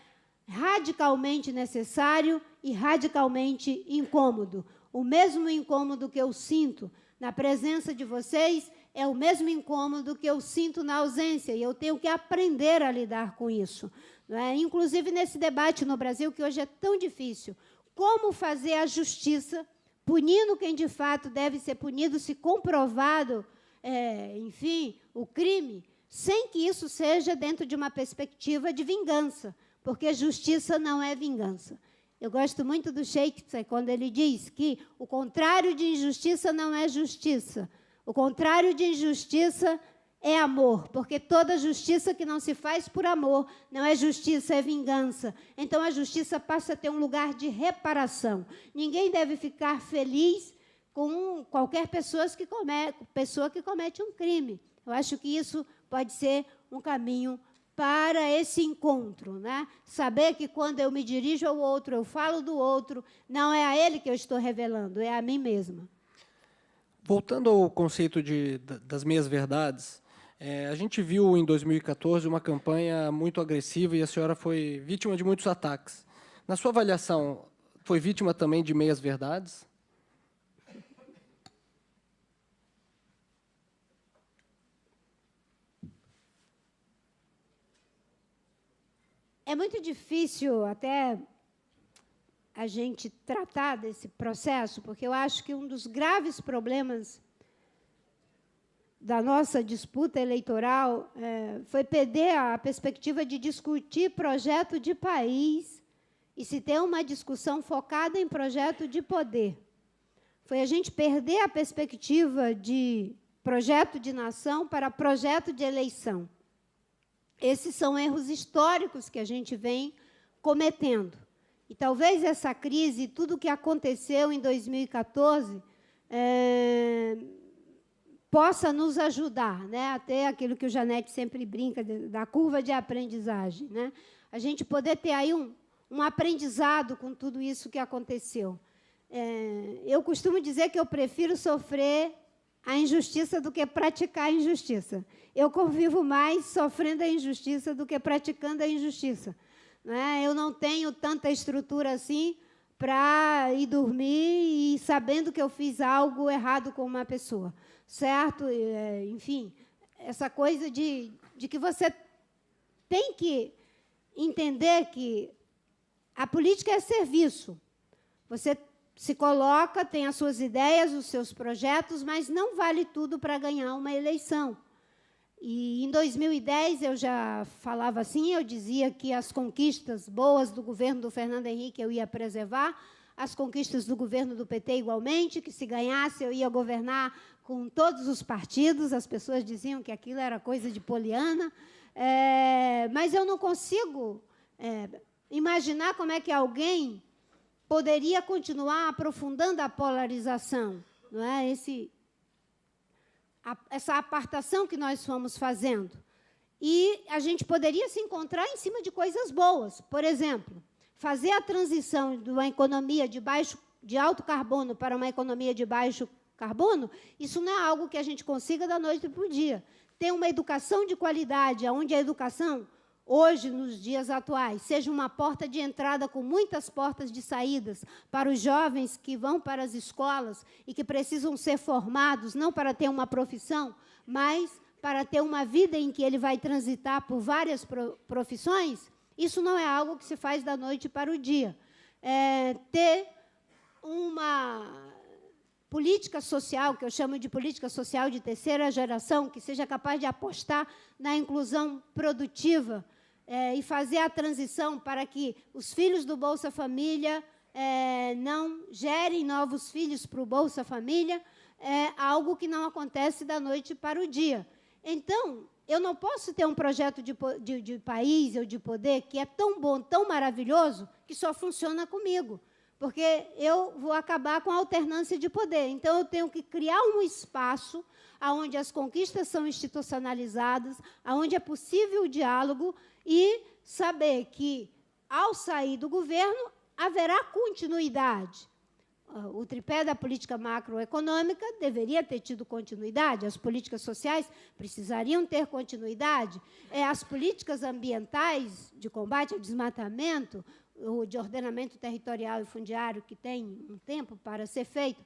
radicalmente necessário e radicalmente incômodo. O mesmo incômodo que eu sinto na presença de vocês é o mesmo incômodo que eu sinto na ausência, e eu tenho que aprender a lidar com isso. Não é? Inclusive, nesse debate no Brasil, que hoje é tão difícil, como fazer a justiça, punindo quem de fato deve ser punido, se comprovado, enfim, o crime, sem que isso seja dentro de uma perspectiva de vingança, porque justiça não é vingança. Eu gosto muito do Shakespeare, quando ele diz que o contrário de injustiça não é justiça. O contrário de injustiça é amor, porque toda justiça que não se faz por amor não é justiça, é vingança. Então, a justiça passa a ter um lugar de reparação. Ninguém deve ficar feliz com qualquer pessoa que comete um crime. Eu acho que isso pode ser um caminho para esse encontro, né? Saber que quando eu me dirijo ao outro, eu falo do outro, não é a ele que eu estou revelando, é a mim mesma. Voltando ao conceito das meias-verdades, a gente viu em 2014 uma campanha muito agressiva e a senhora foi vítima de muitos ataques. Na sua avaliação, foi vítima também de meias-verdades? É muito difícil até a gente tratar desse processo, porque eu acho que um dos graves problemas da nossa disputa eleitoral foi perder a perspectiva de discutir projeto de país e se ter uma discussão focada em projeto de poder. Foi a gente perder a perspectiva de projeto de nação para projeto de eleição. Esses são erros históricos que a gente vem cometendo. E talvez essa crise, tudo o que aconteceu em 2014, possa nos ajudar, né, a ter aquilo que o Janete sempre brinca, da curva de aprendizagem, né? A gente poder ter aí um aprendizado com tudo isso que aconteceu. Eu costumo dizer que eu prefiro sofrer a injustiça do que praticar a injustiça. Eu convivo mais sofrendo a injustiça do que praticando a injustiça, né? Eu não tenho tanta estrutura assim para ir dormir e sabendo que eu fiz algo errado com uma pessoa, certo? Enfim, essa coisa de que você tem que entender que a política é serviço. Você se coloca, tem as suas ideias, os seus projetos, mas não vale tudo para ganhar uma eleição. E, em 2010, eu já falava assim, eu dizia que as conquistas boas do governo do Fernando Henrique eu ia preservar, as conquistas do governo do PT igualmente, que se ganhasse eu ia governar com todos os partidos, as pessoas diziam que aquilo era coisa de poliana, mas eu não consigo imaginar como é que alguém poderia continuar aprofundando a polarização, não é? Essa apartação que nós fomos fazendo. E a gente poderia se encontrar em cima de coisas boas. Por exemplo, fazer a transição de uma economia de alto carbono para uma economia de baixo carbono, isso não é algo que a gente consiga da noite para o dia. Ter uma educação de qualidade, onde a educação, hoje, nos dias atuais, seja uma porta de entrada com muitas portas de saídas para os jovens que vão para as escolas e que precisam ser formados, não para ter uma profissão, mas para ter uma vida em que ele vai transitar por várias profissões, isso não é algo que se faz da noite para o dia. Ter uma política social, que eu chamo de política social de terceira geração, que seja capaz de apostar na inclusão produtiva, e fazer a transição para que os filhos do Bolsa Família não gerem novos filhos para o Bolsa Família, é algo que não acontece da noite para o dia. Então, eu não posso ter um projeto de país ou de poder que é tão bom, tão maravilhoso, que só funciona comigo, porque eu vou acabar com a alternância de poder. Então, eu tenho que criar um espaço onde as conquistas são institucionalizadas, onde é possível o diálogo, e saber que, ao sair do governo, haverá continuidade. O tripé da política macroeconômica deveria ter tido continuidade, as políticas sociais precisariam ter continuidade, as políticas ambientais de combate ao desmatamento, de ordenamento territorial e fundiário, que tem um tempo para ser feito,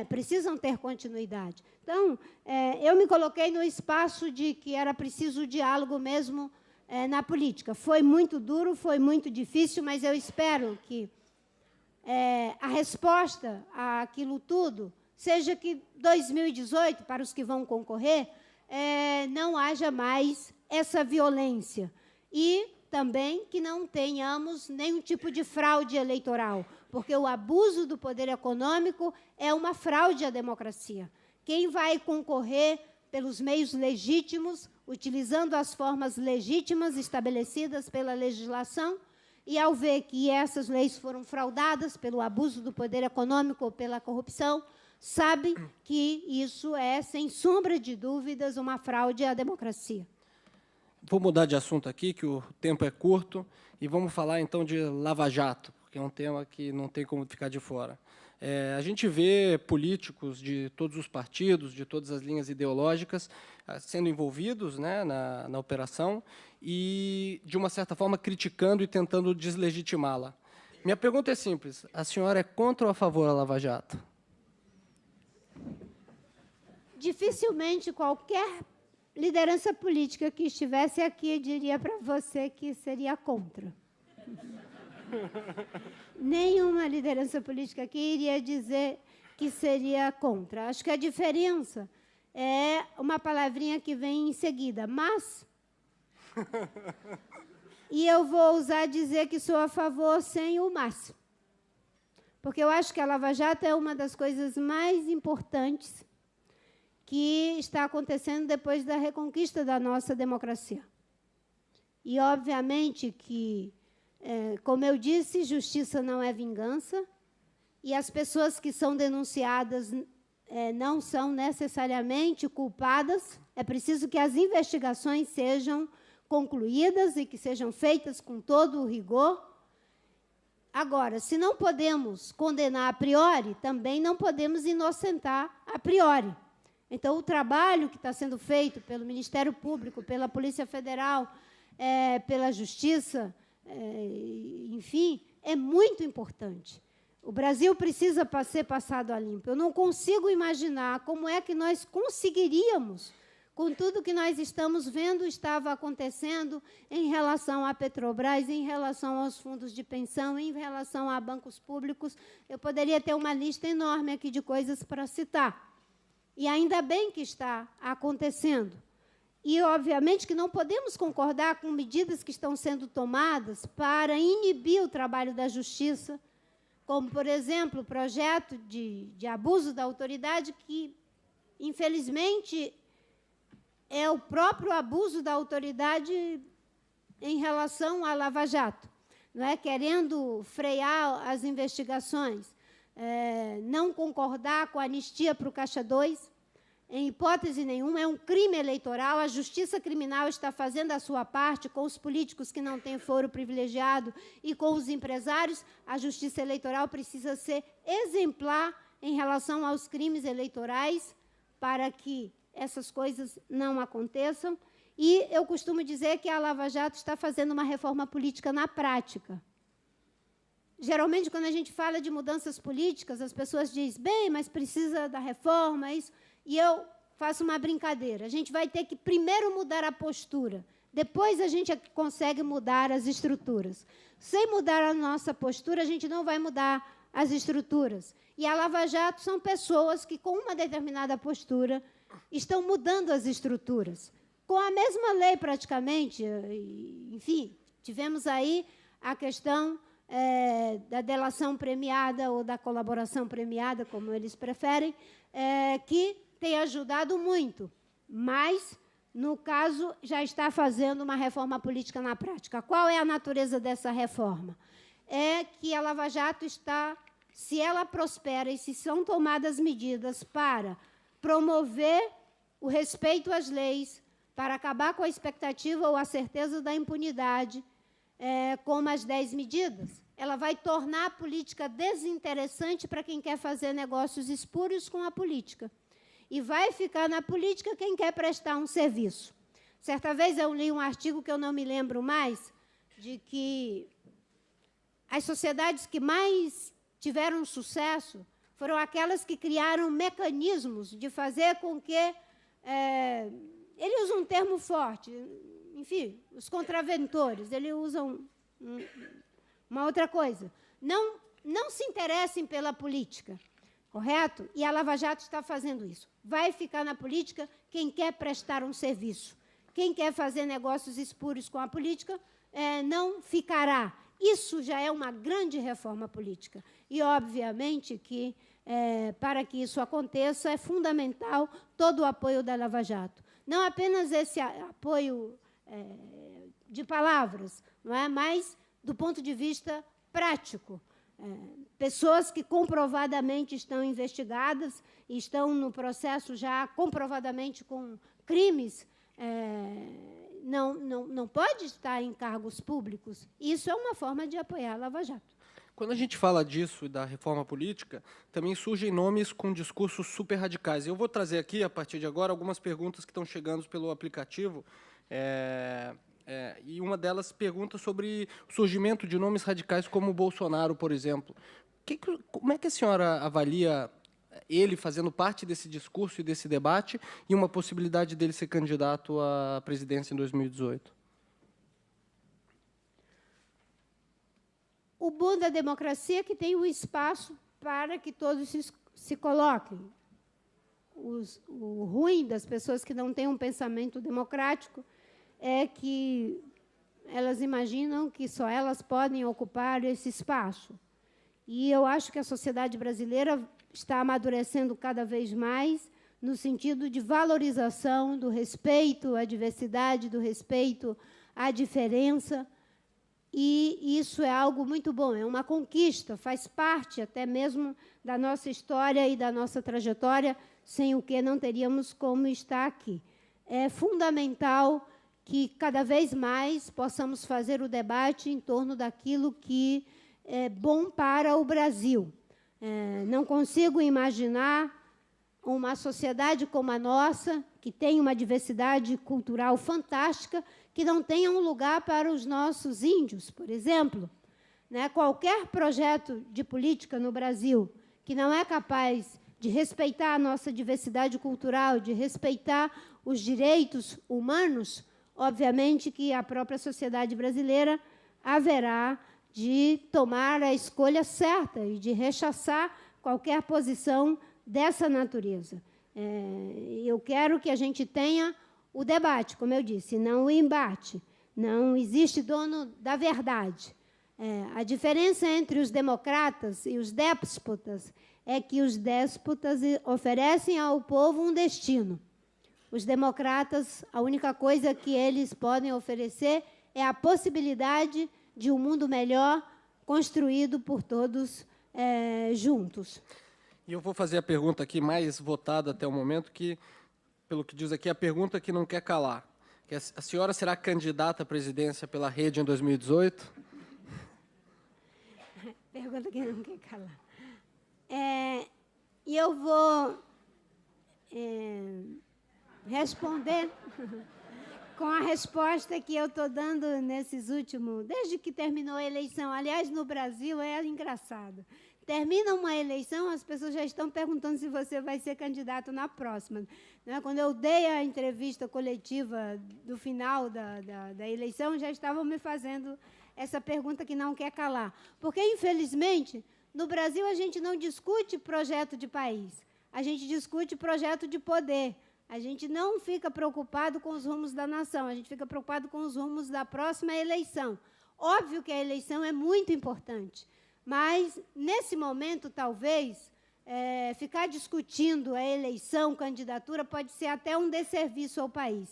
precisam ter continuidade. Então, eu me coloquei no espaço de que era preciso o diálogo mesmo na política. Foi muito duro, foi muito difícil, mas eu espero que a resposta àquilo tudo seja que 2018, para os que vão concorrer, não haja mais essa violência. E também que não tenhamos nenhum tipo de fraude eleitoral, porque o abuso do poder econômico é uma fraude à democracia. quem vai concorrer pelos meios legítimos, utilizando as formas legítimas estabelecidas pela legislação, e ao ver que essas leis foram fraudadas pelo abuso do poder econômico ou pela corrupção, sabe que isso é, sem sombra de dúvidas, uma fraude à democracia. Vou mudar de assunto aqui, que o tempo é curto, e vamos falar, então, de Lava Jato, porque é um tema que não tem como ficar de fora. A gente vê políticos de todos os partidos, de todas as linhas ideológicas, sendo envolvidos, né, na operação e, de uma certa forma, criticando e tentando deslegitimá-la. Minha pergunta é simples. A senhora é contra ou a favor da Lava Jato? Dificilmente qualquer liderança política que estivesse aqui diria para você que seria contra. Nenhuma liderança política aqui iria dizer que seria contra. Acho que a diferença é uma palavrinha que vem em seguida, mas... E eu vou usar dizer que sou a favor sem o mas. Porque eu acho que a Lava Jato é uma das coisas mais importantes que está acontecendo depois da reconquista da nossa democracia. E, obviamente, que, como eu disse, justiça não é vingança, e as pessoas que são denunciadas não são necessariamente culpadas. É preciso que as investigações sejam concluídas e que sejam feitas com todo o rigor. Agora, se não podemos condenar a priori, também não podemos inocentar a priori. Então, o trabalho que está sendo feito pelo Ministério Público, pela Polícia Federal, pela Justiça, enfim, é muito importante. O Brasil precisa ser passado a limpo. Eu não consigo imaginar como é que nós conseguiríamos, com tudo que nós estamos vendo estava acontecendo em relação à Petrobras, em relação aos fundos de pensão, em relação a bancos públicos. Eu poderia ter uma lista enorme aqui de coisas para citar. E ainda bem que está acontecendo. E, obviamente, que não podemos concordar com medidas que estão sendo tomadas para inibir o trabalho da justiça, como, por exemplo, o projeto de abuso da autoridade, que, infelizmente, é o próprio abuso da autoridade em relação à Lava Jato, não é? Querendo frear as investigações. Não concordar com a anistia para o Caixa 2, em hipótese nenhuma, é um crime eleitoral. A justiça criminal está fazendo a sua parte com os políticos que não têm foro privilegiado e com os empresários. A justiça eleitoral precisa ser exemplar em relação aos crimes eleitorais para que essas coisas não aconteçam. E eu costumo dizer que a Lava Jato está fazendo uma reforma política na prática. Geralmente, quando a gente fala de mudanças políticas, as pessoas dizem, bem, mas precisa da reforma, isso. E eu faço uma brincadeira. A gente vai ter que primeiro mudar a postura, depois a gente consegue mudar as estruturas. Sem mudar a nossa postura, a gente não vai mudar as estruturas. E a Lava Jato são pessoas que, com uma determinada postura, estão mudando as estruturas. Com a mesma lei, praticamente, enfim, tivemos aí a questão da delação premiada ou da colaboração premiada, como eles preferem, que tem ajudado muito, mas, no caso, já está fazendo uma reforma política na prática. Qual é a natureza dessa reforma? É que a Lava Jato está, se ela prospera e se são tomadas medidas para promover o respeito às leis, para acabar com a expectativa ou a certeza da impunidade, como as 10 medidas, ela vai tornar a política desinteressante para quem quer fazer negócios espúrios com a política. E vai ficar na política quem quer prestar um serviço. Certa vez eu li um artigo que eu não me lembro mais, de que as sociedades que mais tiveram sucesso foram aquelas que criaram mecanismos de fazer com que... ele usa um termo forte, enfim, os contraventores, ele usa uma outra coisa. Não se interessem pela política, correto? E a Lava Jato está fazendo isso. Vai ficar na política quem quer prestar um serviço. Quem quer fazer negócios espúrios com a política não ficará. Isso já é uma grande reforma política. E, obviamente, que para que isso aconteça, é fundamental todo o apoio da Lava Jato. Não apenas esse apoio de palavras, não é? Mas do ponto de vista prático. Pessoas que comprovadamente estão investigadas e estão no processo já comprovadamente com crimes, não pode estar em cargos públicos. Isso é uma forma de apoiar a Lava Jato. Quando a gente fala disso, da reforma política, também surgem nomes com discursos super radicais. Eu vou trazer aqui, a partir de agora, algumas perguntas que estão chegando pelo aplicativo. E uma delas pergunta sobre o surgimento de nomes radicais como o Bolsonaro, por exemplo. Como é que a senhora avalia ele fazendo parte desse discurso e desse debate e uma possibilidade dele ser candidato à presidência em 2018? O bom da democracia é que tem um espaço para que todos se coloquem. O ruim das pessoas que não têm um pensamento democrático é que elas imaginam que só elas podem ocupar esse espaço. E eu acho que a sociedade brasileira está amadurecendo cada vez mais no sentido de valorização do respeito à diversidade, do respeito à diferença. E isso é algo muito bom, é uma conquista, faz parte até mesmo da nossa história e da nossa trajetória, sem o que não teríamos como estar aqui. É fundamental que cada vez mais possamos fazer o debate em torno daquilo que é bom para o Brasil. Não consigo imaginar uma sociedade como a nossa, que tem uma diversidade cultural fantástica, que não tenha um lugar para os nossos índios, por exemplo. Qualquer projeto de política no Brasil que não é capaz de respeitar a nossa diversidade cultural, de respeitar os direitos humanos, obviamente que a própria sociedade brasileira haverá de tomar a escolha certa e de rechaçar qualquer posição dessa natureza. Eu quero que a gente tenha o debate, como eu disse, não o embate. Não existe dono da verdade. A diferença entre os democratas e os déspotas é que os déspotas oferecem ao povo um destino. Os democratas, a única coisa que eles podem oferecer é a possibilidade de um mundo melhor construído por todos juntos. E eu vou fazer a pergunta aqui mais votada até o momento, que, pelo que diz aqui, a pergunta que não quer calar. Que a senhora será candidata à presidência pela Rede em 2018? Pergunta que não quer calar. E eu vou responder com a resposta que eu estou dando nesses últimos... Desde que terminou a eleição. Aliás, no Brasil é engraçado. Termina uma eleição, as pessoas já estão perguntando se você vai ser candidato na próxima. Quando eu dei a entrevista coletiva do final da eleição, já estavam me fazendo essa pergunta que não quer calar. Porque, infelizmente, no Brasil a gente não discute projeto de país, a gente discute projeto de poder. A gente não fica preocupado com os rumos da nação, a gente fica preocupado com os rumos da próxima eleição. Óbvio que a eleição é muito importante, mas, nesse momento, talvez, ficar discutindo a eleição, candidatura, pode ser até um desserviço ao país.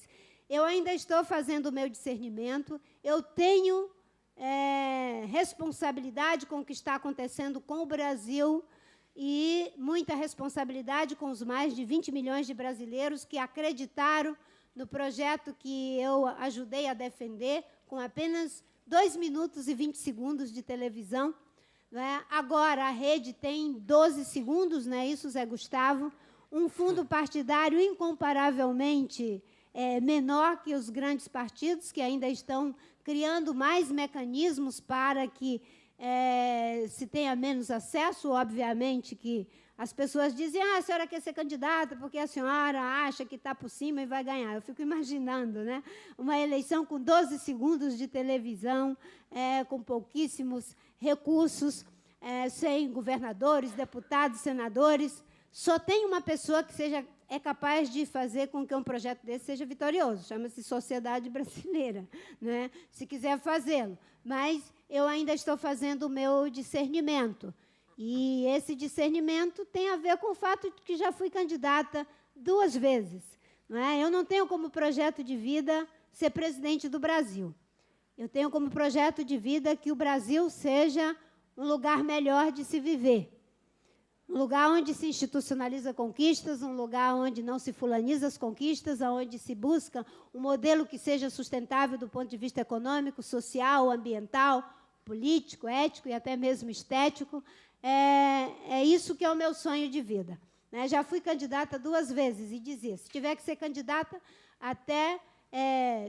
Eu ainda estou fazendo o meu discernimento, eu tenho responsabilidade com o que está acontecendo com o Brasil e muita responsabilidade com os mais de 20 milhões de brasileiros que acreditaram no projeto que eu ajudei a defender, com apenas 2 minutos e 20 segundos de televisão. Agora, a Rede tem 12 segundos, não é isso, Zé Gustavo? Um fundo partidário incomparavelmente menor que os grandes partidos, que ainda estão criando mais mecanismos para que se tenha menos acesso. Obviamente que as pessoas dizem, a senhora quer ser candidata porque a senhora acha que está por cima e vai ganhar. Eu fico imaginando, uma eleição com 12 segundos de televisão, com pouquíssimos recursos, sem governadores, deputados, senadores. Só tem uma pessoa que é capaz de fazer com que um projeto desse seja vitorioso. Chama-se Sociedade Brasileira, se quiser fazê-lo. Mas eu ainda estou fazendo o meu discernimento. E esse discernimento tem a ver com o fato de que já fui candidata 2 vezes. Não é? Eu não tenho como projeto de vida ser presidente do Brasil. Eu tenho como projeto de vida que o Brasil seja um lugar melhor de se viver. Um lugar onde se institucionaliza conquistas, um lugar onde não se fulaniza as conquistas, onde se busca um modelo que seja sustentável do ponto de vista econômico, social, ambiental, político, ético e até mesmo estético. É isso que é o meu sonho de vida. Né? Já fui candidata 2 vezes e dizia, se tiver que ser candidata, até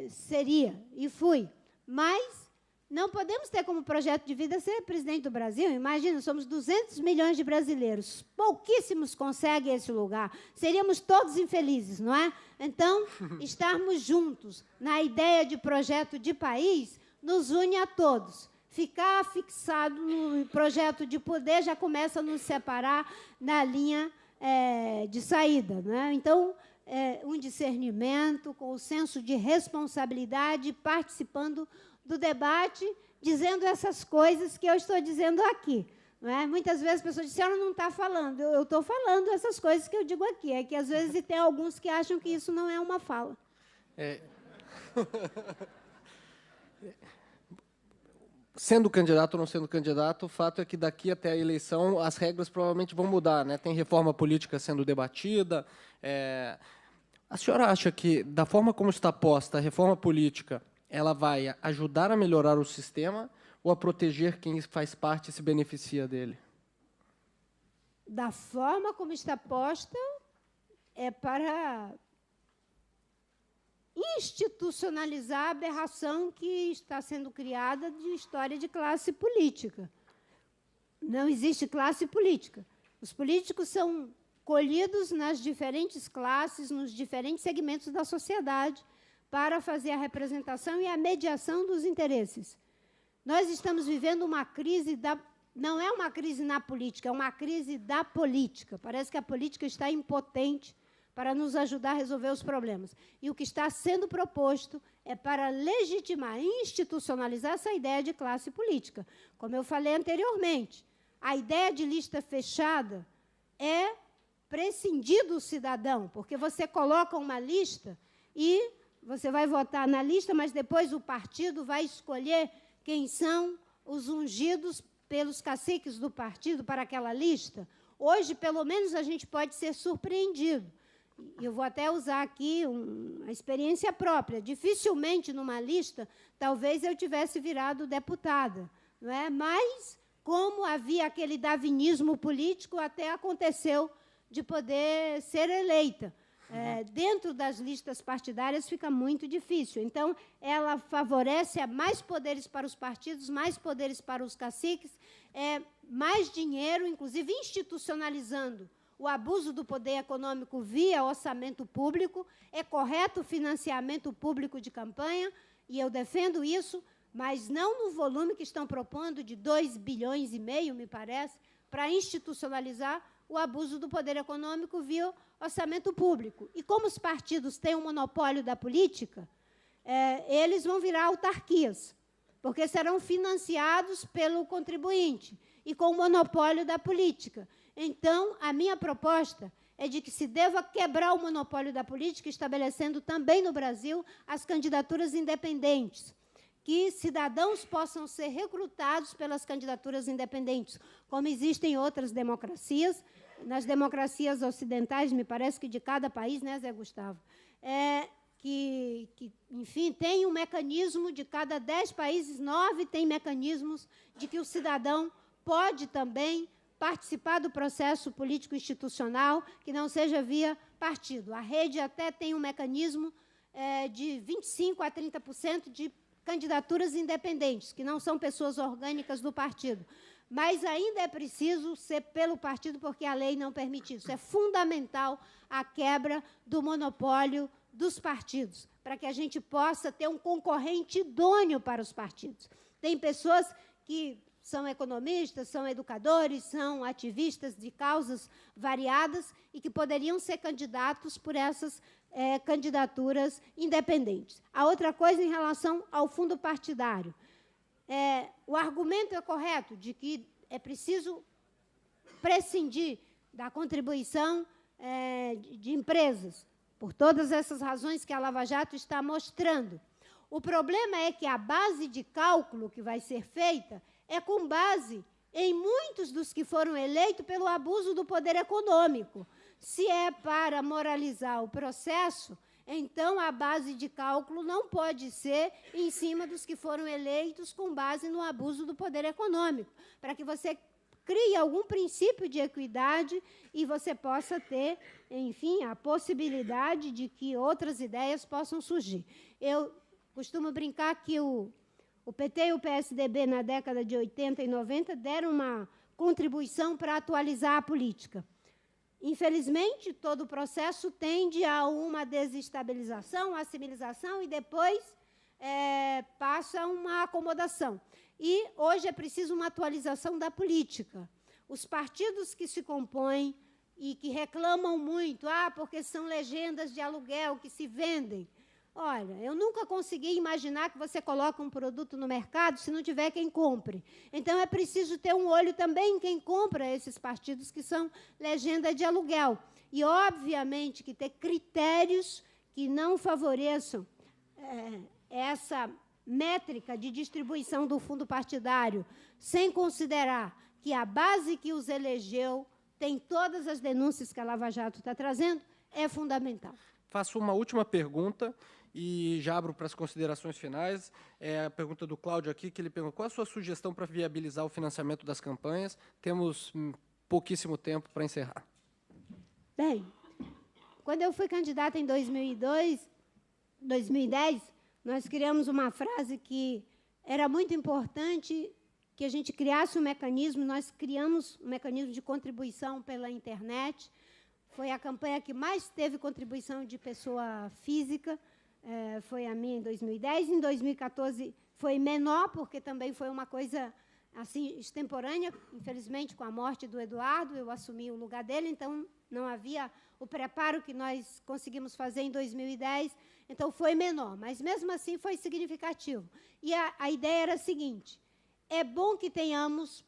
seria, e fui. Mas não podemos ter como projeto de vida ser presidente do Brasil. Imagina, somos 200 milhões de brasileiros. Pouquíssimos conseguem esse lugar. Seríamos todos infelizes, não é? Então, estarmos juntos na ideia de projeto de país nos une a todos. Ficar fixado no projeto de poder já começa a nos separar na linha de saída. Né? Então, um discernimento, com o senso de responsabilidade, participando do debate, dizendo essas coisas que eu estou dizendo aqui. Não é? Muitas vezes as pessoas dizem, a senhora não está falando. Eu estou falando essas coisas que eu digo aqui. É que, às vezes, tem alguns que acham que isso não é uma fala. Sendo candidato ou não sendo candidato, o fato é que daqui até a eleição as regras provavelmente vão mudar, né? Tem reforma política sendo debatida. A senhora acha que, da forma como está posta a reforma política, ela vai ajudar a melhorar o sistema ou a proteger quem faz parte e se beneficia dele? Da forma como está posta, é para institucionalizar a aberração que está sendo criada de história de classe política. Não existe classe política. Os políticos são colhidos nas diferentes classes, nos diferentes segmentos da sociedade, para fazer a representação e a mediação dos interesses. Nós estamos vivendo uma crise não é uma crise na política, é uma crise da política. Parece que a política está impotente para nos ajudar a resolver os problemas. E o que está sendo proposto é para legitimar, institucionalizar essa ideia de classe política. Como eu falei anteriormente, a ideia de lista fechada é prescindir do cidadão, porque você coloca uma lista e você vai votar na lista, mas depois o partido vai escolher quem são os ungidos pelos caciques do partido para aquela lista. Hoje, pelo menos, a gente pode ser surpreendido. Eu vou até usar aqui uma experiência própria. Dificilmente, numa lista, talvez eu tivesse virado deputada. Não é? Mas, como havia aquele darwinismo político, até aconteceu de poder ser eleita. Dentro das listas partidárias fica muito difícil. Então, ela favorece mais poderes para os partidos, mais poderes para os caciques, mais dinheiro, inclusive institucionalizando o abuso do poder econômico via orçamento público. É correto o financiamento público de campanha, e eu defendo isso, mas não no volume que estão propondo, de 2,5 bilhões, me parece, para institucionalizar o abuso do poder econômico via orçamento público. E como os partidos têm um monopólio da política, eles vão virar autarquias, porque serão financiados pelo contribuinte e com o monopólio da política. Então, a minha proposta é de que se deva quebrar o monopólio da política, estabelecendo também no Brasil as candidaturas independentes, que cidadãos possam ser recrutados pelas candidaturas independentes, como existem em outras democracias. Nas democracias ocidentais, me parece que de cada país, né, Zé Gustavo? Enfim, tem um mecanismo, de cada 10 países, 9 têm mecanismos de que o cidadão pode também participar do processo político-institucional, que não seja via partido. A rede até tem um mecanismo de 25% a 30% de candidaturas independentes, que não são pessoas orgânicas do partido. Mas ainda é preciso ser pelo partido, porque a lei não permite isso. É fundamental a quebra do monopólio dos partidos, para que a gente possa ter um concorrente idôneo para os partidos. Tem pessoas que são economistas, são educadores, são ativistas de causas variadas e que poderiam ser candidatos por essas candidaturas independentes. A outra coisa em relação ao fundo partidário. O argumento é correto de que é preciso prescindir da contribuição de empresas, por todas essas razões que a Lava Jato está mostrando. O problema é que a base de cálculo que vai ser feita é com base em muitos dos que foram eleitos pelo abuso do poder econômico. Se é para moralizar o processo, então a base de cálculo não pode ser em cima dos que foram eleitos com base no abuso do poder econômico, para que você crie algum princípio de equidade e você possa ter, enfim, a possibilidade de que outras ideias possam surgir. Eu costumo brincar que o PT e o PSDB, na década de 80 e 90, deram uma contribuição para atualizar a política. Infelizmente, todo o processo tende a uma desestabilização, assimilização e depois passa a uma acomodação. E hoje é preciso uma atualização da política. Os partidos que se compõem e que reclamam muito, porque são legendas de aluguel que se vendem. Olha, eu nunca consegui imaginar que você coloca um produto no mercado se não tiver quem compre. Então, é preciso ter um olho também em quem compra esses partidos que são legenda de aluguel. E, obviamente, que ter critérios que não favoreçam essa métrica de distribuição do fundo partidário, sem considerar que a base que os elegeu tem todas as denúncias que a Lava Jato está trazendo, é fundamental. Faço uma última pergunta e já abro para as considerações finais. É a pergunta do Cláudio aqui, que ele pergunta: qual a sua sugestão para viabilizar o financiamento das campanhas? Temos pouquíssimo tempo para encerrar. Bem, quando eu fui candidata em 2010, nós criamos uma frase que era muito importante, que a gente criasse um mecanismo. Nós criamos um mecanismo de contribuição pela internet. Foi a campanha que mais teve contribuição de pessoa física, foi a minha em 2010. Em 2014 foi menor, porque também foi uma coisa assim extemporânea. Infelizmente, com a morte do Eduardo, eu assumi o lugar dele, então não havia o preparo que nós conseguimos fazer em 2010, então foi menor, mas mesmo assim foi significativo. E a ideia era a seguinte: é bom que tenhamos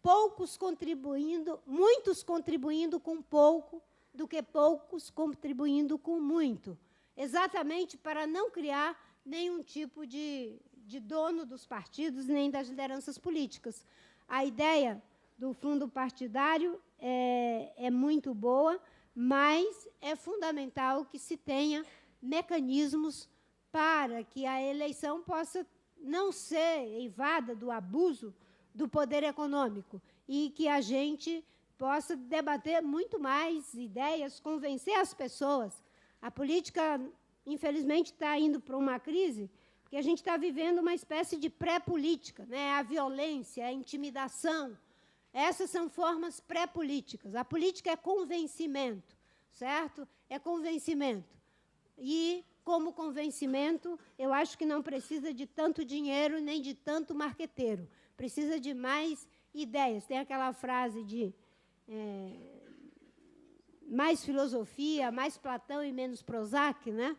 poucos contribuindo, muitos contribuindo com pouco, do que poucos contribuindo com muito, exatamente para não criar nenhum tipo de dono dos partidos, nem das lideranças políticas. A ideia do fundo partidário é muito boa, mas é fundamental que se tenha mecanismos para que a eleição possa não ser eivada do abuso do poder econômico e que a gente possa debater muito mais ideias, convencer as pessoas. A política, infelizmente, está indo para uma crise, porque a gente está vivendo uma espécie de pré-política, né? A violência, a intimidação, essas são formas pré-políticas. A política é convencimento, certo? É convencimento. E, como convencimento, eu acho que não precisa de tanto dinheiro nem de tanto marqueteiro. Precisa de mais ideias. Tem aquela frase de mais filosofia, mais Platão e menos Prozac, né?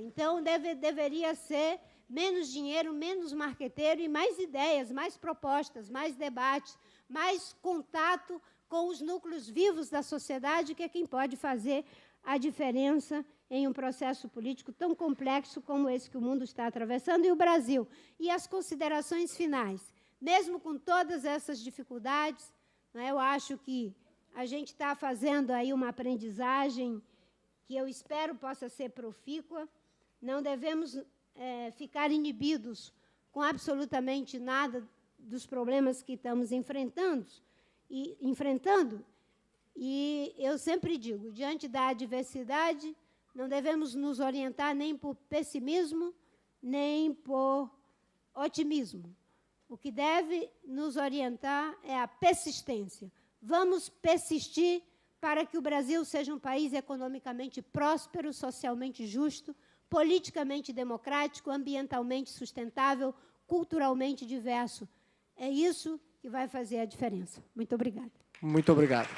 Então, deveria ser menos dinheiro, menos marqueteiro e mais ideias, mais propostas, mais debates, mais contato com os núcleos vivos da sociedade, que é quem pode fazer a diferença em um processo político tão complexo como esse que o mundo está atravessando, e o Brasil. E as considerações finais. Mesmo com todas essas dificuldades, né, eu acho que a gente está fazendo aí uma aprendizagem que eu espero possa ser profícua. Não devemos ficar inibidos com absolutamente nada dos problemas que estamos enfrentando. E eu sempre digo, diante da adversidade, não devemos nos orientar nem por pessimismo, nem por otimismo. O que deve nos orientar é a persistência. Vamos persistir para que o Brasil seja um país economicamente próspero, socialmente justo, politicamente democrático, ambientalmente sustentável, culturalmente diverso. É isso que vai fazer a diferença. Muito obrigada. Muito obrigado.